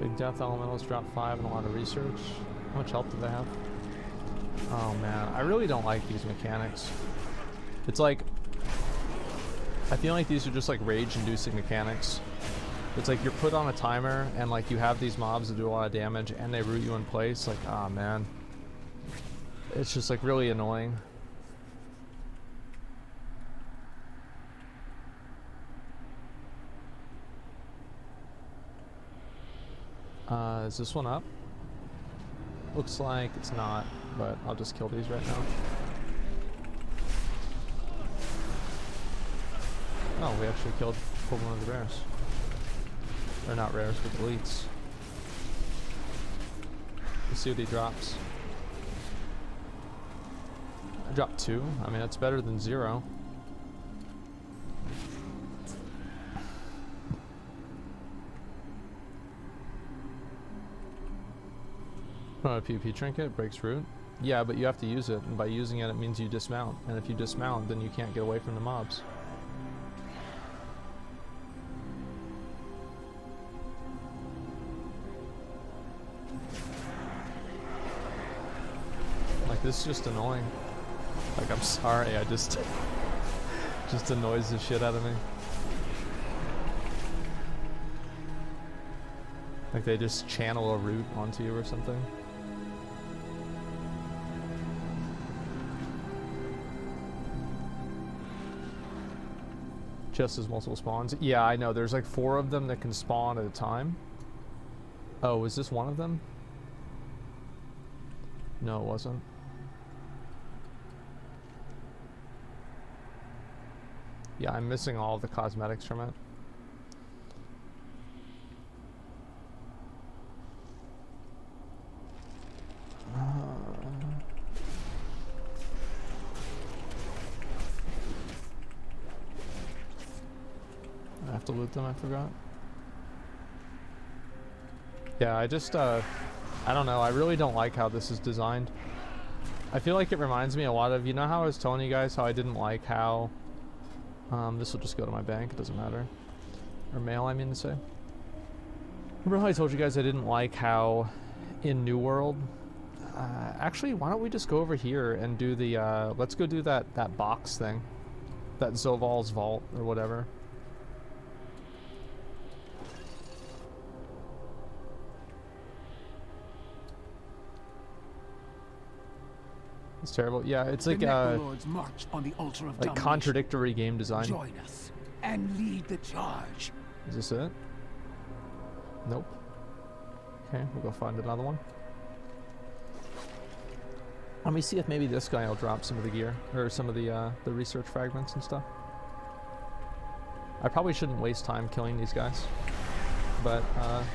Big death elementals drop 5 and a lot of research. How much health do they have? Oh man, I really don't like these mechanics. It's like, I feel like these are just like rage-inducing mechanics. It's like you're put on a timer and like you have these mobs that do a lot of damage and they root you in place. Like, ah, man. It's just like really annoying. Is this one up? Looks like it's not. but I'll just kill these right now. Oh, we actually killed one of the rares. Or not rares, but elites. Let's see what he drops. I dropped 2. I mean, that's better than 0. A PvP trinket breaks root. Yeah, but you have to use it, and by using it, it means you dismount. And if you dismount, then you can't get away from the mobs. Like, this is just annoying. Like, I'm sorry, I just annoys the shit out of me. Like, they just channel a root onto you or something. Just as multiple spawns. Yeah, I know. There's like 4 of them that can spawn at a time. Oh, is this one of them? No, it wasn't. Yeah, I'm missing all of the cosmetics from it. I have to loot them, I forgot. Yeah, I just, I don't know, I really don't like how this is designed. I feel like it reminds me a lot of, you know how I was telling you guys how I didn't like how, this will just go to my bank, it doesn't matter. Or mail, I mean to say. Remember how I told you guys I didn't like how in New World, actually, why don't we just go over here and do the, let's go do that box thing. That Zoval's Vault, or whatever. It's terrible. Yeah, it's like march on the altar of like contradictory game design. Join us and lead the charge. Is this it? Nope. Okay, we'll go find another one. Let me see if maybe this guy will drop some of the gear or some of the research fragments and stuff. I probably shouldn't waste time killing these guys, but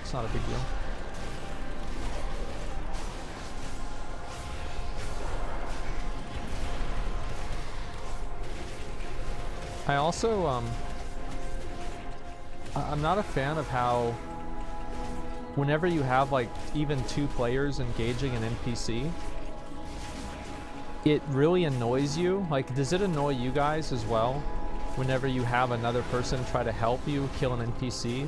it's not a big deal. I also, I'm not a fan of how whenever you have like even 2 players engaging an NPC, it really annoys you. Like, does it annoy you guys as well whenever you have another person try to help you kill an NPC,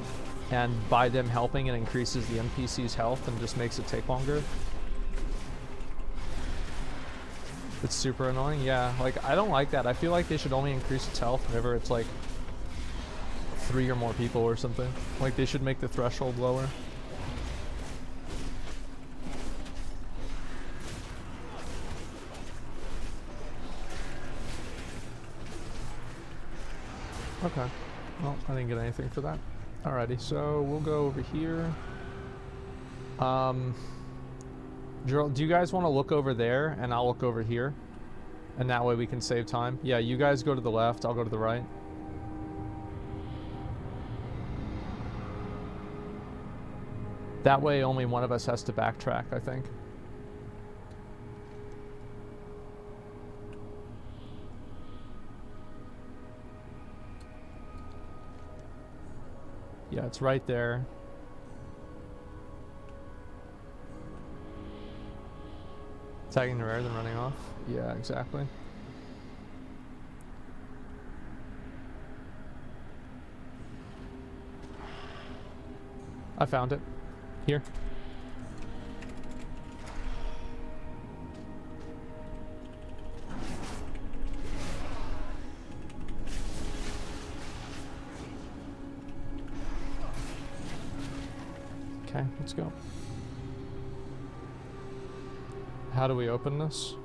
and by them helping it increases the NPC's health and just makes it take longer? It's super annoying. Yeah, like, I don't like that. I feel like they should only increase its health whenever it's like 3 or more people or something. Like, they should make the threshold lower. Okay. Well, I didn't get anything for that. Alrighty, so we'll go over here. Gerald, do you guys want to look over there and I'll look over here? And that way we can save time. Yeah, you guys go to the left, I'll go to the right. That way only one of us has to backtrack, I think. Yeah, it's right there. Tagging the rare, then running off. Yeah, exactly. I found it. Here. Okay, let's go. How do we open this?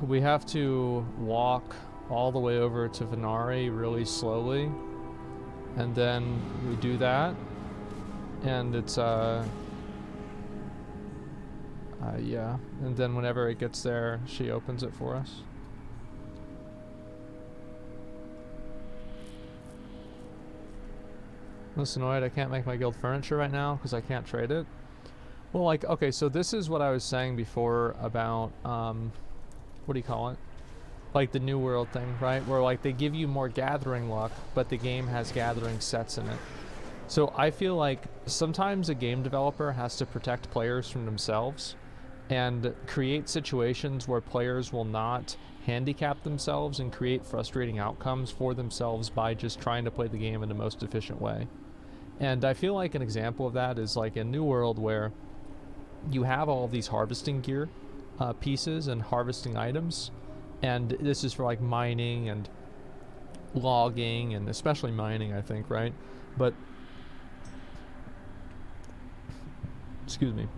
We have to walk all the way over to Venari really slowly, and then we do that, and it's Yeah, and then whenever it gets there, she opens it for us. Listen, annoyed I can't make my guild furniture right now because I can't trade it. Well, like, okay, so this is what I was saying before about, what do you call it? Like the New World thing, right? Where like they give you more gathering luck, but the game has gathering sets in it. So I feel like sometimes a game developer has to protect players from themselves and create situations where players will not handicap themselves and create frustrating outcomes for themselves by just trying to play the game in the most efficient way. And I feel like an example of that is like in New World, where you have all of these harvesting gear pieces and harvesting items, and this is for like mining and logging, and especially mining, I think, right? But excuse me,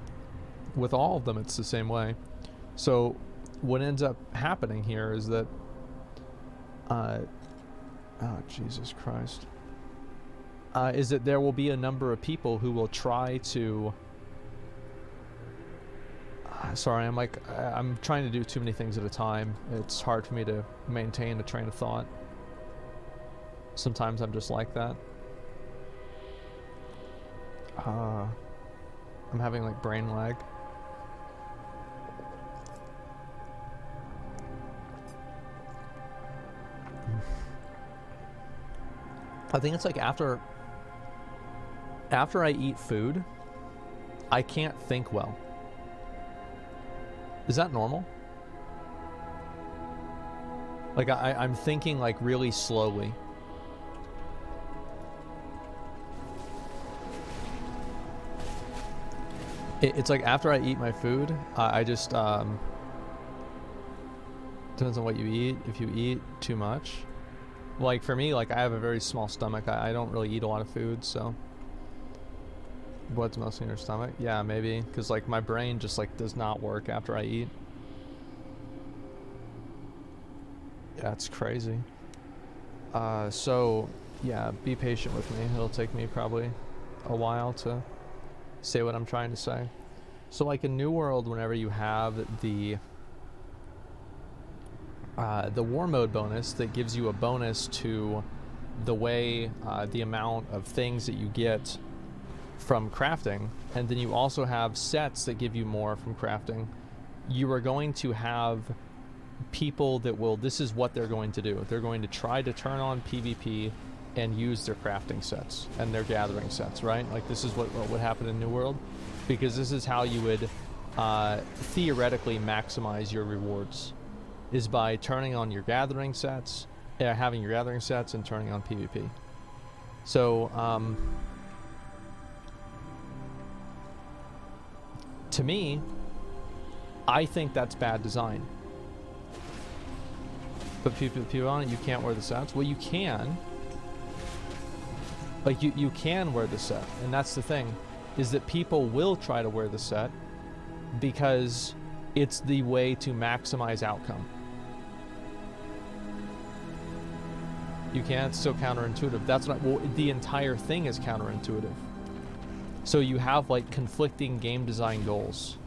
with all of them it's the same way. So what ends up happening here is that oh Jesus Christ, is that there will be a number of people who will try to sorry, I'm trying to do too many things at a time. It's hard for me to maintain a train of thought. Sometimes I'm just like that. I'm having like brain lag. I think it's like after I eat food, I can't think well. Is that normal? Like I'm thinking like really slowly. It's like after I eat my food, I just depends on what you eat. If you eat too much, like for me, like I have a very small stomach. I don't really eat a lot of food, so. What's mostly in your stomach? Yeah, maybe, because like my brain just like does not work after I eat. Yeah, it's crazy. So yeah, be patient with me. It'll take me probably a while to say what I'm trying to say. So like in New World, whenever you have the war mode bonus that gives you a bonus to the way the amount of things that you get from crafting, and then you also have sets that give you more from crafting, you are going to have people that will, this is what they're going to do. They're going to try to turn on PvP and use their crafting sets and their gathering sets, right? Like this is what would happen in New World, because this is how you would theoretically maximize your rewards, is by turning on your gathering sets, having your gathering sets and turning on PvP. So to me, I think that's bad design. But people on it, you can't wear the sets. Well, you can. Like you can wear the set, and that's the thing, is that people will try to wear the set because it's the way to maximize outcome. You can't. It's so counterintuitive. That's not. Well, the entire thing is counterintuitive. So you have like conflicting game design goals.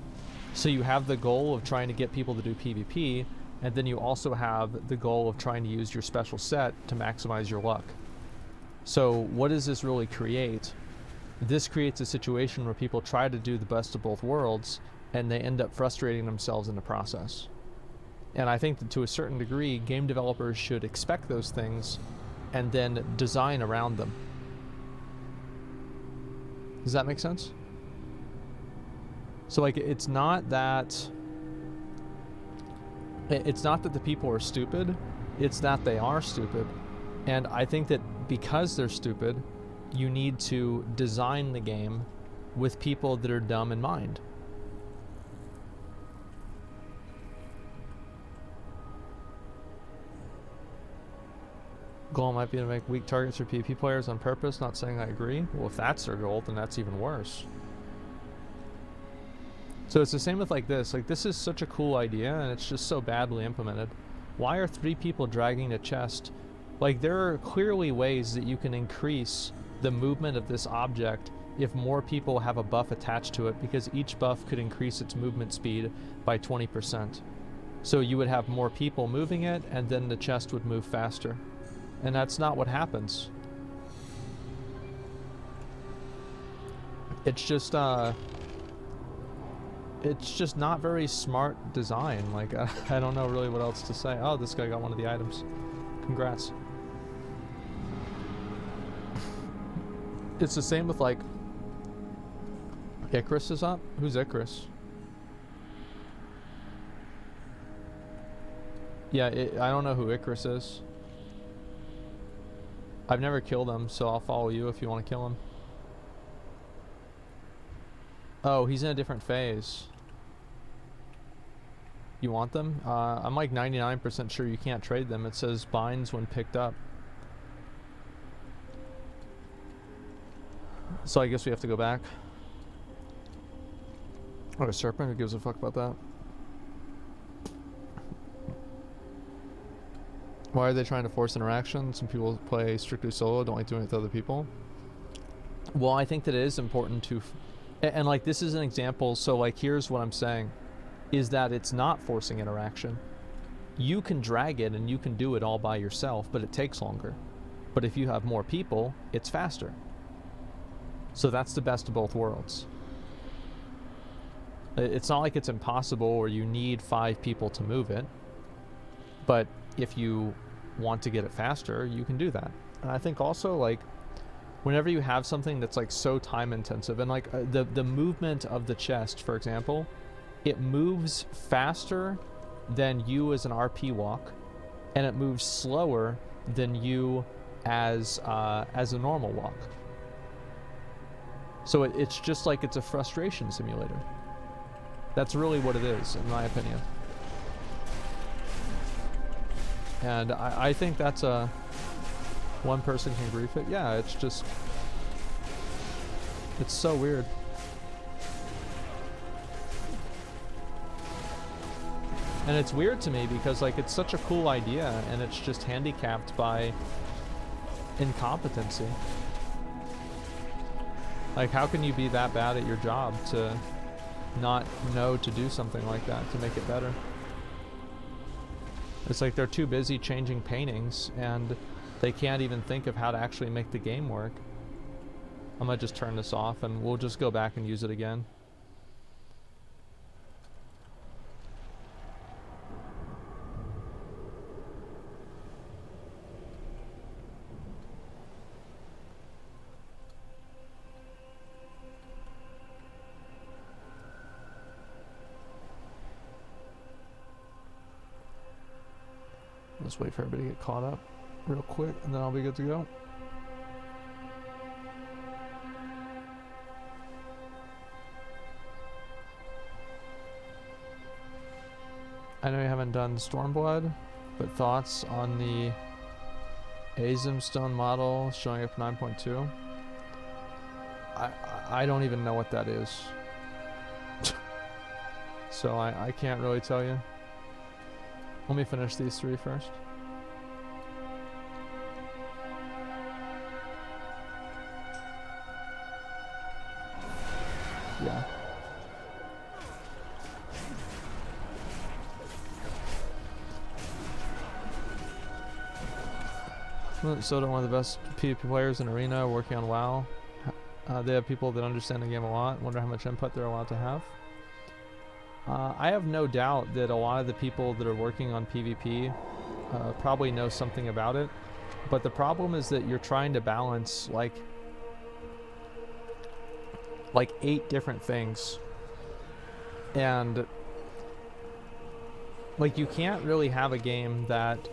So you have the goal of trying to get people to do PvP, and then you also have the goal of trying to use your special set to maximize your luck. So what does this really create? This creates a situation where people try to do the best of both worlds, and they end up frustrating themselves in the process. And I think that to a certain degree, game developers should expect those things and then design around them. Does that make sense? So like, it's not that the people are stupid, it's that they are stupid. And I think that because they're stupid, you need to design the game with people that are dumb in mind. Goal might be to make weak targets for PvP players on purpose, not saying I agree. Well, if that's their goal, then that's even worse. So it's the same with like this. Like, this is such a cool idea, and it's just so badly implemented. Why are 3 people dragging a chest? Like, there are clearly ways that you can increase the movement of this object if more people have a buff attached to it, because each buff could increase its movement speed by 20%. So you would have more people moving it, and then the chest would move faster. And that's not what happens. It's just not very smart design. Like, I don't know really what else to say. Oh, this guy got one of the items. Congrats. It's the same with, like, Icarus is up? Who's Icarus? Yeah, I don't know who Icarus is. I've never killed him, so I'll follow you if you want to kill him. Oh, he's in a different phase. You want them? I'm like 99% sure you can't trade them. It says binds when picked up. So I guess we have to go back. Oh, a serpent? Who gives a fuck about that? Why are they trying to force interaction? Some people play strictly solo, don't like doing it with other people. Well, I think that it is important to... and like, this is an example, so like, here's what I'm saying. Is that it's not forcing interaction. You can drag it and you can do it all by yourself, but it takes longer. But if you have more people, it's faster. So that's the best of both worlds. It's not like it's impossible or you need 5 people to move it. But if you want to get it faster, you can do that. And I think also, like, whenever you have something that's like so time intensive, and like the movement of the chest, for example, it moves faster than you as an RP walk, and it moves slower than you as a normal walk. So it's just like it's a frustration simulator. That's really what it is, in my opinion. And I think that's a... one person can grief it. Yeah, it's just... it's so weird. And it's weird to me because, like, it's such a cool idea and it's just handicapped by incompetency. Like, how can you be that bad at your job to not know to do something like that to make it better? It's like they're too busy changing paintings and they can't even think of how to actually make the game work. I'm gonna just turn this off and we'll just go back and use it again. Let's wait for everybody to get caught up real quick and then I'll be good to go. I know you haven't done Stormblood, but thoughts on the Azimstone model showing up 9.2? I don't even know what that is. So I can't really tell you. Let me finish these 3 first. Yeah. Soda, one of the best PvP players in Arena, working on WoW. They have people that understand the game a lot. Wonder how much input they're allowed to have. I have no doubt that a lot of the people that are working on PvP probably know something about it. But the problem is that you're trying to balance like 8 different things. And like, you can't really have a game that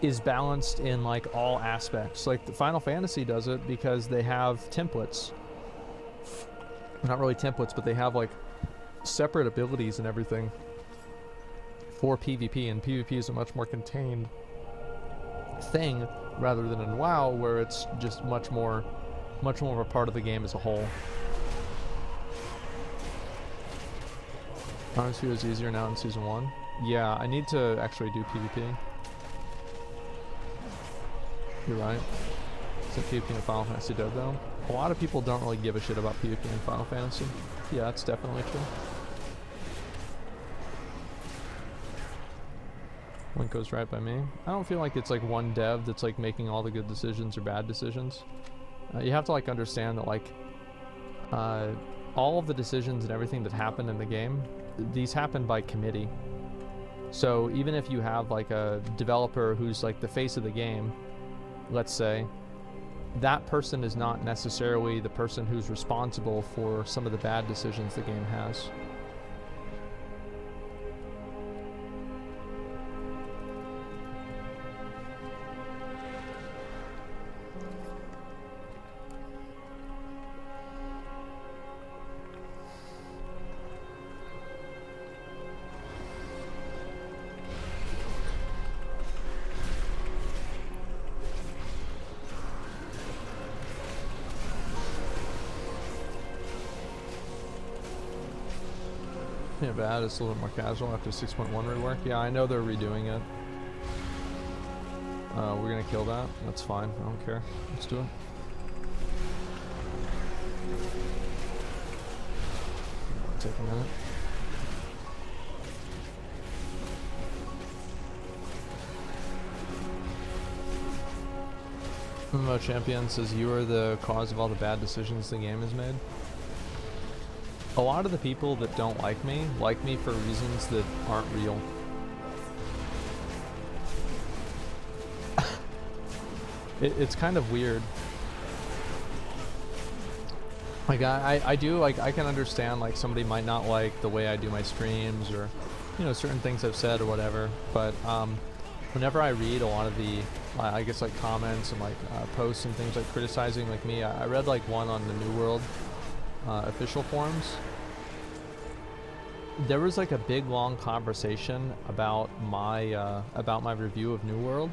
is balanced in like all aspects. Like the Final Fantasy does it because they have templates. Not really templates, but they have like separate abilities and everything for PvP, and PvP is a much more contained thing rather than in WoW, where it's just much more of a part of the game as a whole. Honestly, it's easier now in Season 1. Yeah, I need to actually do PvP. You're right. Isn't PvP in Final Fantasy dead though? A lot of people don't really give a shit about PvP in Final Fantasy. Yeah, that's definitely true. Link goes right by me. I don't feel like it's like one dev that's like making all the good decisions or bad decisions. You have to like understand that like all of the decisions and everything that happened in the game, these happen by committee. So even if you have like a developer who's like the face of the game, let's say, that person is not necessarily the person who's responsible for some of the bad decisions the game has. Yeah, bad. It's a little bit more casual after 6.1 rework. Yeah, I know they're redoing it. We're gonna kill that. That's fine. I don't care. Let's do it. Take a minute. MMO Champion says you are the cause of all the bad decisions the game has made. A lot of the people that don't like me for reasons that aren't real. It's kind of weird. Like I do, like, I can understand like somebody might not like the way I do my streams, or, you know, certain things I've said or whatever, but whenever I read a lot of the I guess like comments and like posts and things like criticizing like me, I read like one on the New World official forums. There was like a big long conversation about my review of New World,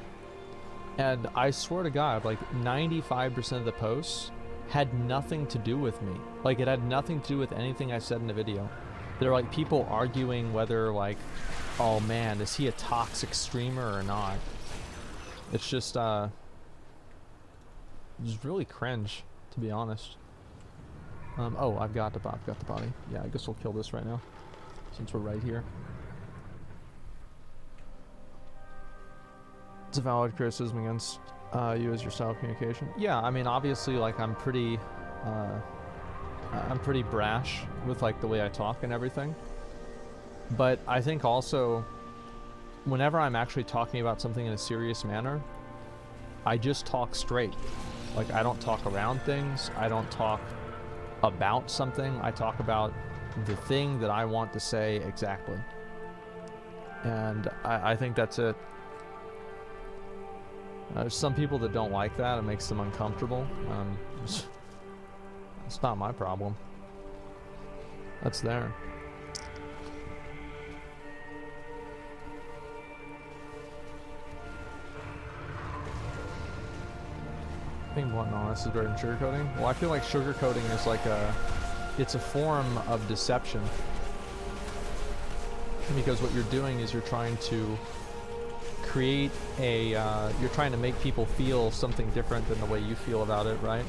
and I swear to God, like 95% of the posts had nothing to do with me. Like, it had nothing to do with anything I said in the video. They're like people arguing whether like, oh man, is he a toxic streamer or not? It's just really cringe, to be honest. Oh, I've got the body. Yeah, I guess we'll kill this right now, since we're right here. It's a valid criticism against you as your style of communication. Yeah, I mean, obviously, like, I'm pretty brash with like the way I talk and everything. But I think also, whenever I'm actually talking about something in a serious manner, I just talk straight. Like, I don't talk around things. I don't talk about something. I talk about the thing that I want to say exactly. And I think that's it. There's some people that don't like that. It makes them uncomfortable. It's not my problem. That's there. Being blunt and honest is better than sugarcoating. Well, I feel like sugarcoating is like it's a form of deception. Because what you're doing is you're trying to create a, you're trying to make people feel something different than the way you feel about it, right?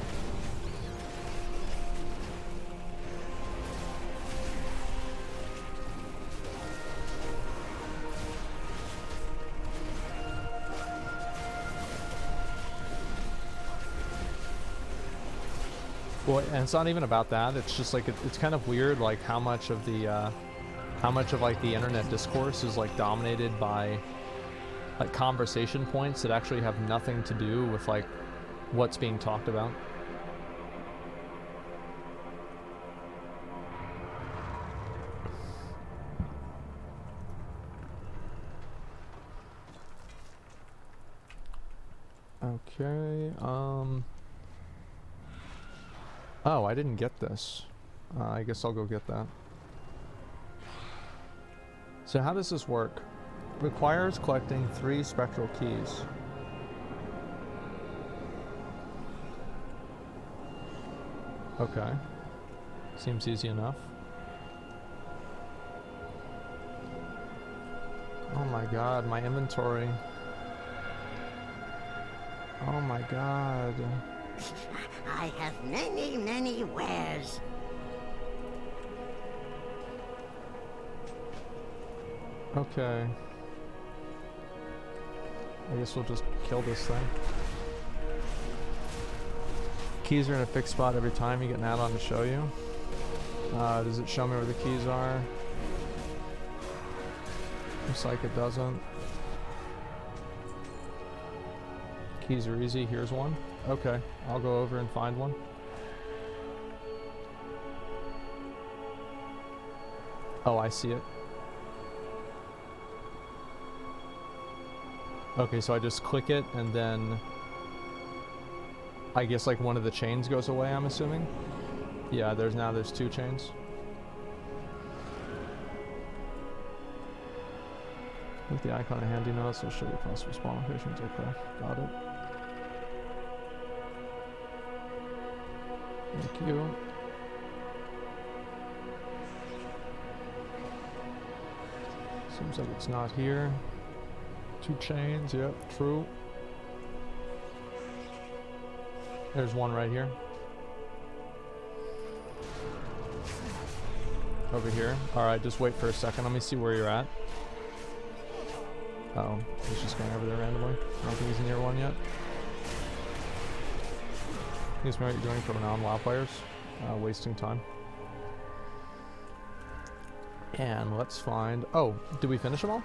Well, and it's not even about that. It's just like it's kind of weird, like how much of like the internet discourse is like dominated by like conversation points that actually have nothing to do with like what's being talked about. Okay. Oh, I didn't get this. I guess I'll go get that. So how does this work? Requires collecting 3 spectral keys. Okay. Seems easy enough. Oh my god, my inventory. Oh my god. I have many, many wares. Okay. I guess we'll just kill this thing. Keys are in a fixed spot every time. You get an add-on to show you. Does it show me where the keys are? Looks like it doesn't. Keys are easy. Here's one. Okay, I'll go over and find one. Oh, I see it. Okay, so I just click it and then I guess like one of the chains goes away, I'm assuming. Yeah, there's 2 chains. With the icon of handy notes, it'll show you possible spawn locations. Okay, got it. Thank you. Seems like it's not here. 2 chains, yep, true. There's one right here. Over here. Alright, just wait for a second. Let me see where you're at. Oh, he's just going over there randomly. I don't think he's near one yet. Here's what you're doing for non-WoW players. Wasting time. And let's find... Oh, did we finish them all?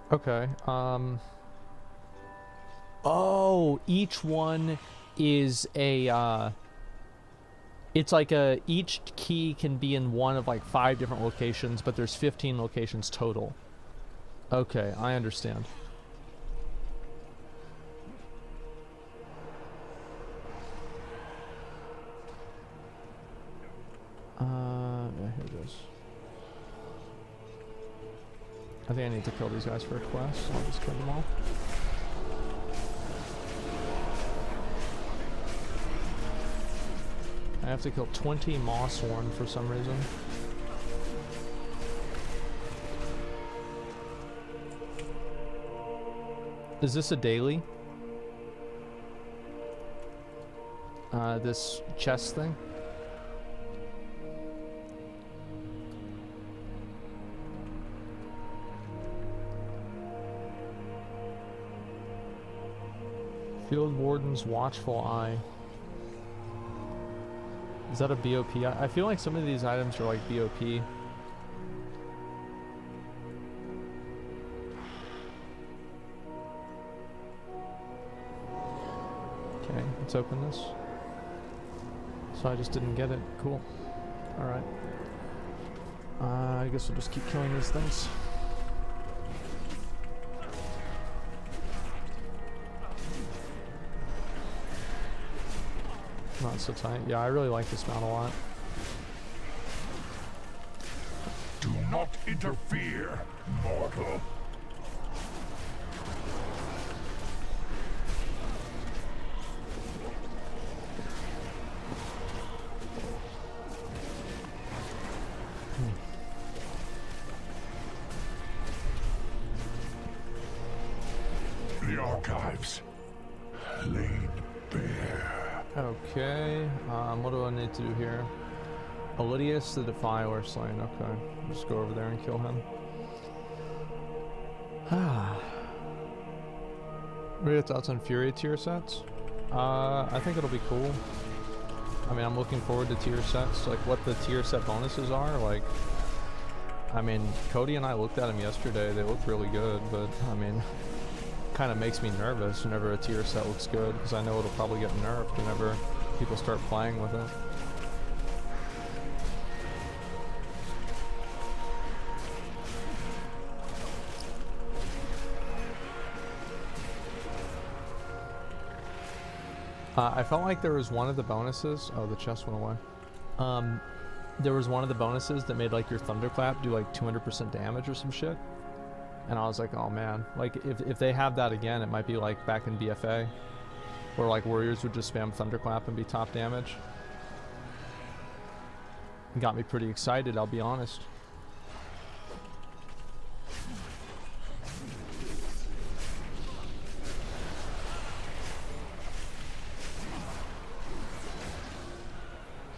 Okay, oh, each one is a, it's like each key can be in one of like 5 different locations, but there's 15 locations total. Okay, I understand. Yeah, here it is. I think I need to kill these guys for a quest, so I'll just kill them all. I have to kill 20 Mossworn for some reason. Is this a daily? This chest thing? Field Warden's Watchful Eye. Is that a BOP? I feel like some of these items are like BOP. Okay, let's open this. So I just didn't get it. Cool. Alright. I guess we'll just keep killing these things. Not so tight. Yeah, I really like this mount a lot. Do not interfere, mortal. The archives laid bare. Okay, what do I need to do here? Elidius the Defiler slain. Okay, I'll just go over there and kill him. What are your thoughts on Fury tier sets? I think it'll be cool. I mean, I'm looking forward to tier sets. Like, what the tier set bonuses are. Like, I mean, Cody and I looked at them yesterday. They look really good, but I mean, kind of makes me nervous whenever a tier set looks good, because I know it'll probably get nerfed whenever people start playing with it. I felt like there was one of the bonuses. Oh, the chest went away. There was one of the bonuses that made like your thunderclap do like 200% damage or some shit. And I was like, oh man, like if they have that again, it might be like back in BFA. where like warriors would just spam thunderclap and be top damage. Got me pretty excited, I'll be honest.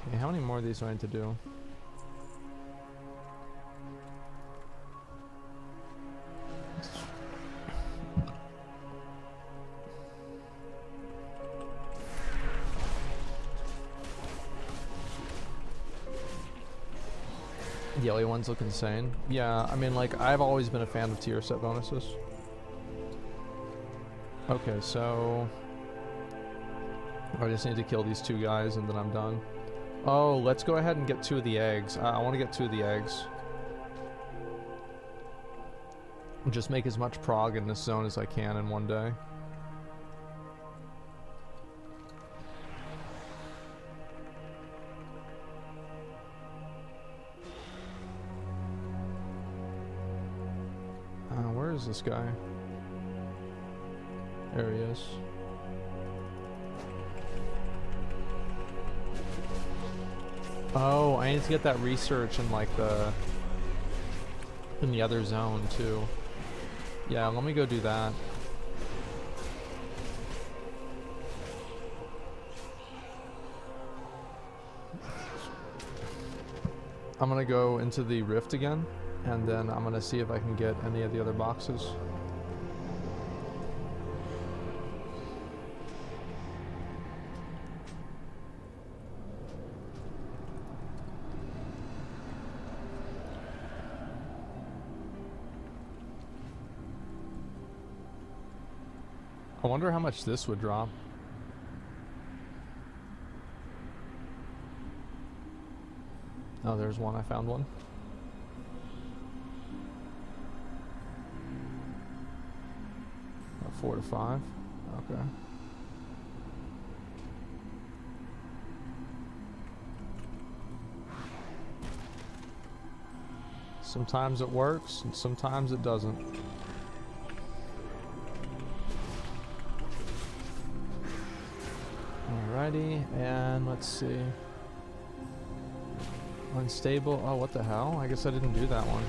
Okay, how many more of these do I need to do? Yellow ones look insane. Yeah, I mean, like, I've always been a fan of tier set bonuses. Okay, so I just need to kill these 2 guys and then I'm done. Oh, let's go ahead and get 2 of the eggs. I want to get 2 of the eggs. And just make as much prog in this zone as I can in one day. Where is this guy? There he is. Oh, I need to get that research in like in the other zone too. Yeah, let me go do that. I'm gonna go into the rift again, and then I'm gonna see if I can get any of the other boxes. I wonder how much this would drop. Oh, there's one. I found one. Oh, 4 to 5. Okay. Sometimes it works, and sometimes it doesn't. Alrighty, and let's see. Unstable. Oh, what the hell? I guess I didn't do that one.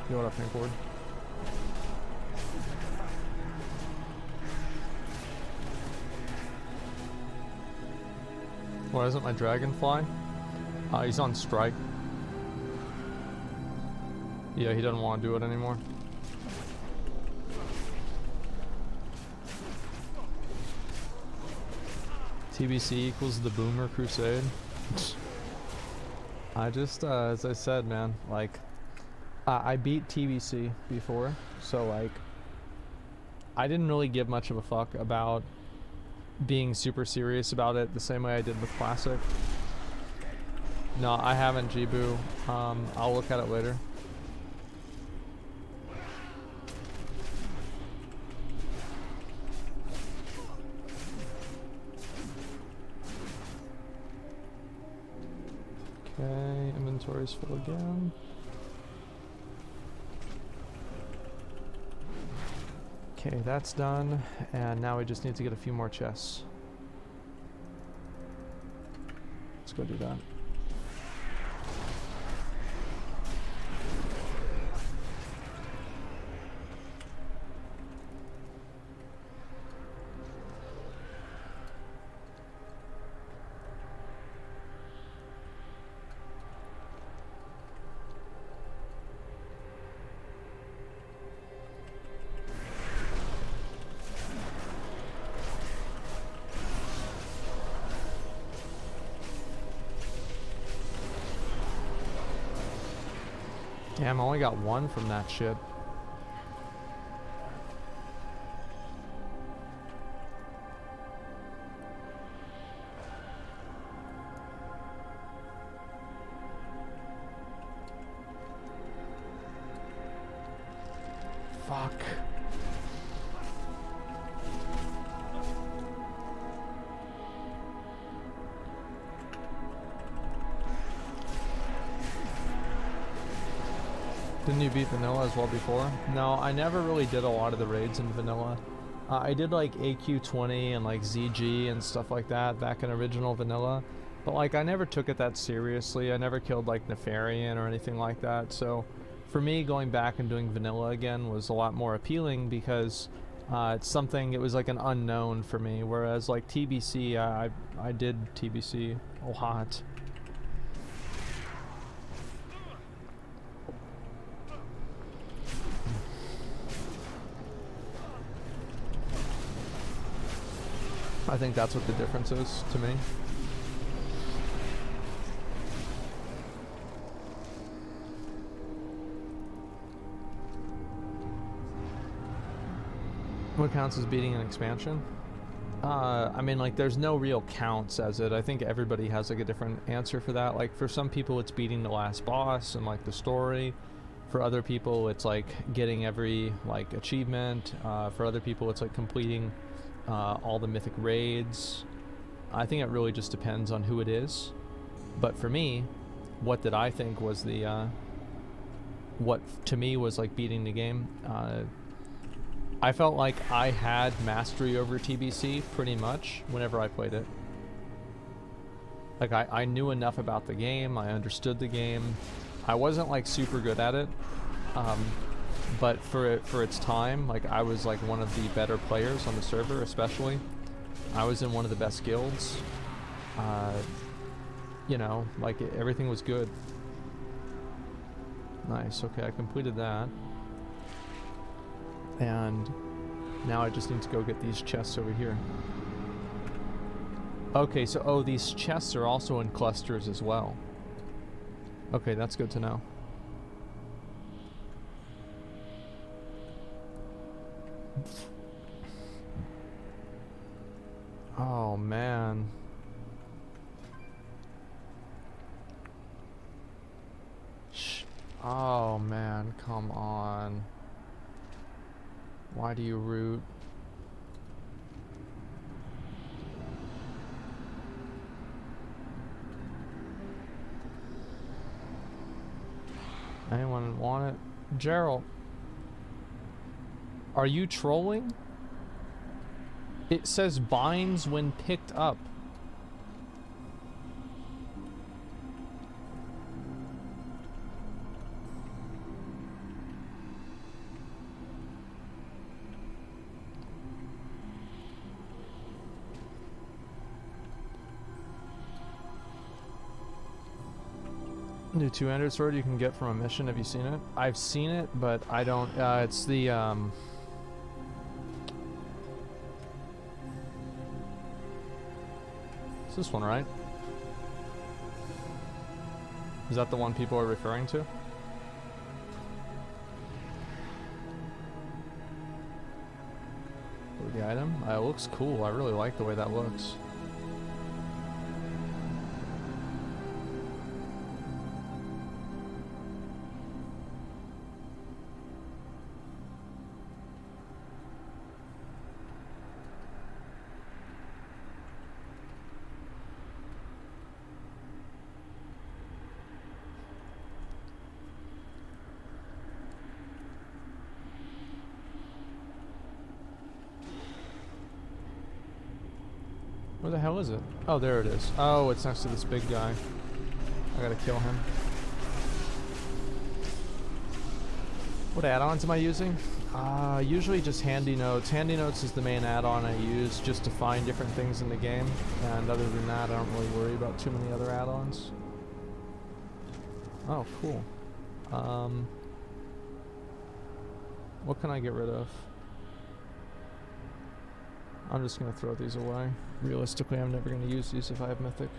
Yo, what up, Pinkboard? Why isn't my dragonfly? He's on strike. Yeah, he doesn't want to do it anymore. TBC equals the Boomer Crusade. I just, as I said, man, like, I beat TBC before, so, like, I didn't really give much of a fuck about being super serious about it the same way I did with Classic. No, I haven't, Jibu. I'll look at it later. Okay, inventory's full again. Okay, that's done, and now we just need to get a few more chests. Let's go do that. Damn, I only got one from that shit. Fuck. Didn't you beat vanilla as well before? No, I never really did a lot of the raids in vanilla. I did like AQ20 and like ZG and stuff like that back in original vanilla. But like I never took it that seriously. I never killed like Nefarian or anything like that. So for me, going back and doing vanilla again was a lot more appealing because it's something, it was like an unknown for me. Whereas like TBC, I did TBC a lot. I think that's what the difference is to me. What counts as beating an expansion? I mean, like, there's no real counts as it. I think everybody has like a different answer for that. Like, for some people, it's beating the last boss and like the story. For other people, it's like getting every like achievement. For other people, it's like completing all the mythic raids. I think it really just depends on who it is. But for me, what did I think was the what to me was like beating the game? I felt like I had mastery over TBC pretty much whenever I played it. Like I knew enough about the game, I understood the game. I wasn't like super good at it, but for its time, like I was like one of the better players on the server, especially. I was in one of the best guilds. You know, like everything was good. Nice. Okay, I completed that. And now I just need to go get these chests over here. Okay, so oh, these chests are also in clusters as well. Okay, that's good to know. Oh man. Oh man, come on. Why do you root? Anyone want it? Gerald, are you trolling? It says binds when picked up. New two-handed sword you can get from a mission. Have you seen it? I've seen it, but I don't. It's the it's this one, right? Is that the one people are referring to? The item? It looks cool. I really like the way that looks. Where the hell is it? Oh, there it is. Oh, it's next to this big guy. I gotta kill him. What add-ons am I using? Usually just Handy Notes. Handy Notes is the main add-on I use just to find different things in the game. And other than that, I don't really worry about too many other add-ons. Oh, cool. What can I get rid of? I'm just gonna throw these away. Realistically, I'm never gonna use these if I have Mythic.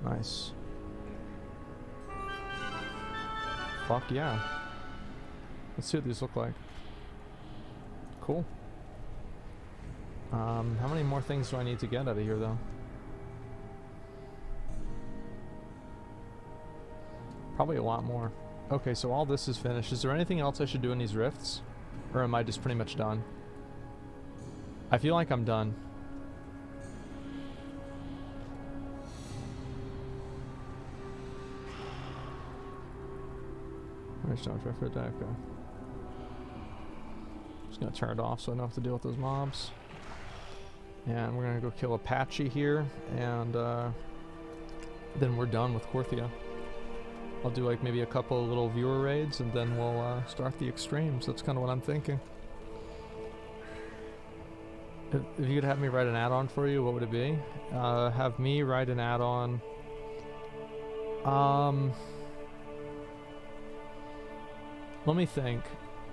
Nice. Fuck yeah. Let's see what these look like. Cool. How many more things do I need to get out of here, though? Probably a lot more. Okay, so all this is finished. Is there anything else I should do in these rifts? Or am I just pretty much done? I feel like I'm done. Nice job, for that. Okay. Just gonna turn it off so I don't have to deal with those mobs. And we're gonna go kill Apache here, and then we're done with Korthia. I'll do like maybe a couple little viewer raids, and then we'll start the extremes. That's kind of what I'm thinking. If you could have me write an add-on for you, what would it be? Have me write an add-on. Let me think.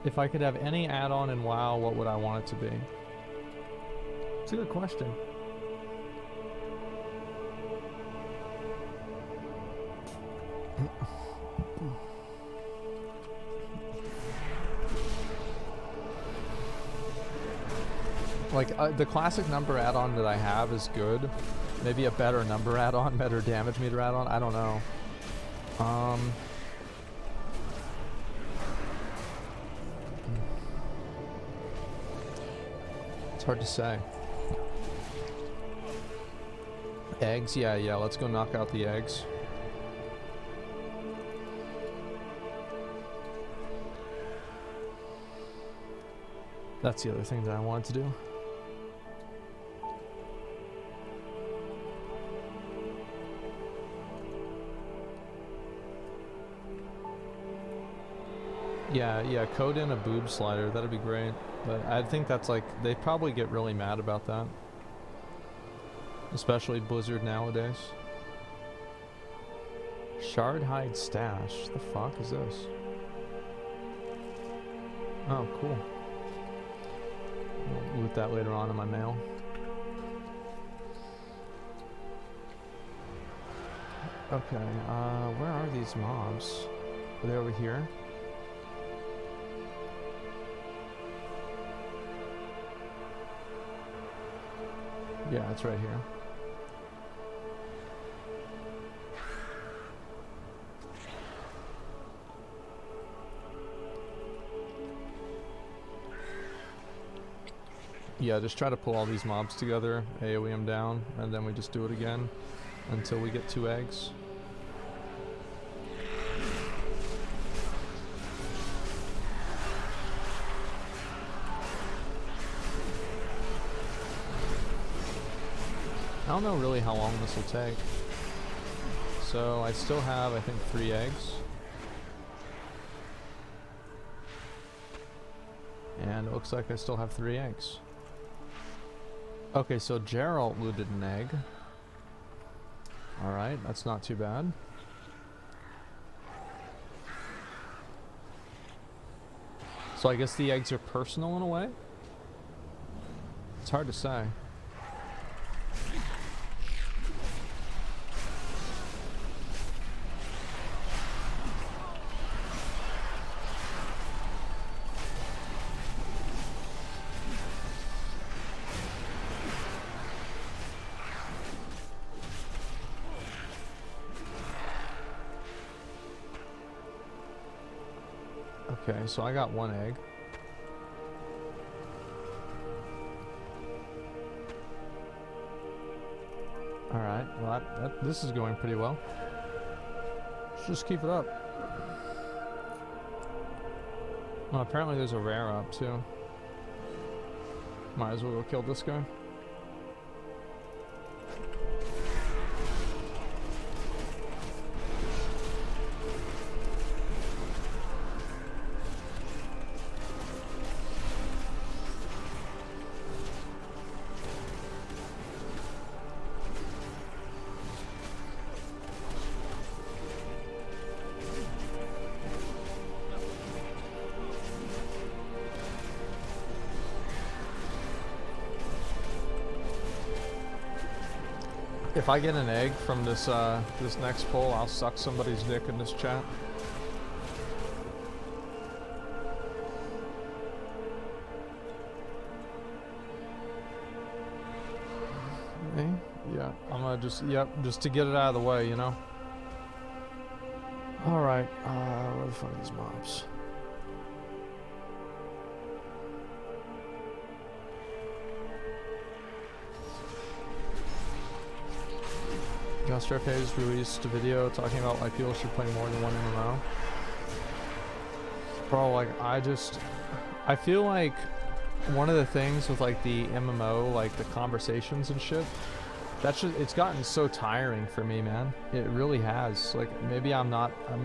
If I could have any add-on in WoW, what would I want it to be? It's a good question. Like, the classic number add-on that I have is good. Maybe a better number add-on, better damage meter add-on, I don't know. It's hard to say. Eggs, yeah, let's go knock out the eggs. That's the other thing that I wanted to do. Yeah, code in a boob slider, that'd be great. But I think that's like, they probably get really mad about that. Especially Blizzard nowadays. Shard hide stash, the fuck is this? Oh, cool. I'll loot that later on in my mail. Okay, where are these mobs? Are they over here? Yeah, it's right here. Yeah, just try to pull all these mobs together, AoE them down, and then we just do it again until we get 2 eggs. I don't know really how long this will take. So I still have, I think, 3 eggs. And it looks like I still have 3 eggs. Okay, so Geralt looted an egg. Alright, that's not too bad. So I guess the eggs are personal in a way? It's hard to say. Okay, so I got 1 egg. Alright, well this is going pretty well. Let's just keep it up. Well, apparently there's a rare up too. Might as well go kill this guy. If I get an egg from this this next poll, I'll suck somebody's dick in this chat. Me? Yeah, I'm gonna just to get it out of the way, you know. All right, where the fuck are these mobs? Zackrawrr has released a video talking about why people should play more than one MMO. Bro, like, I feel like one of the things with like the MMO, like the conversations and shit, it's gotten so tiring for me, man. It really has. Like, maybe I'm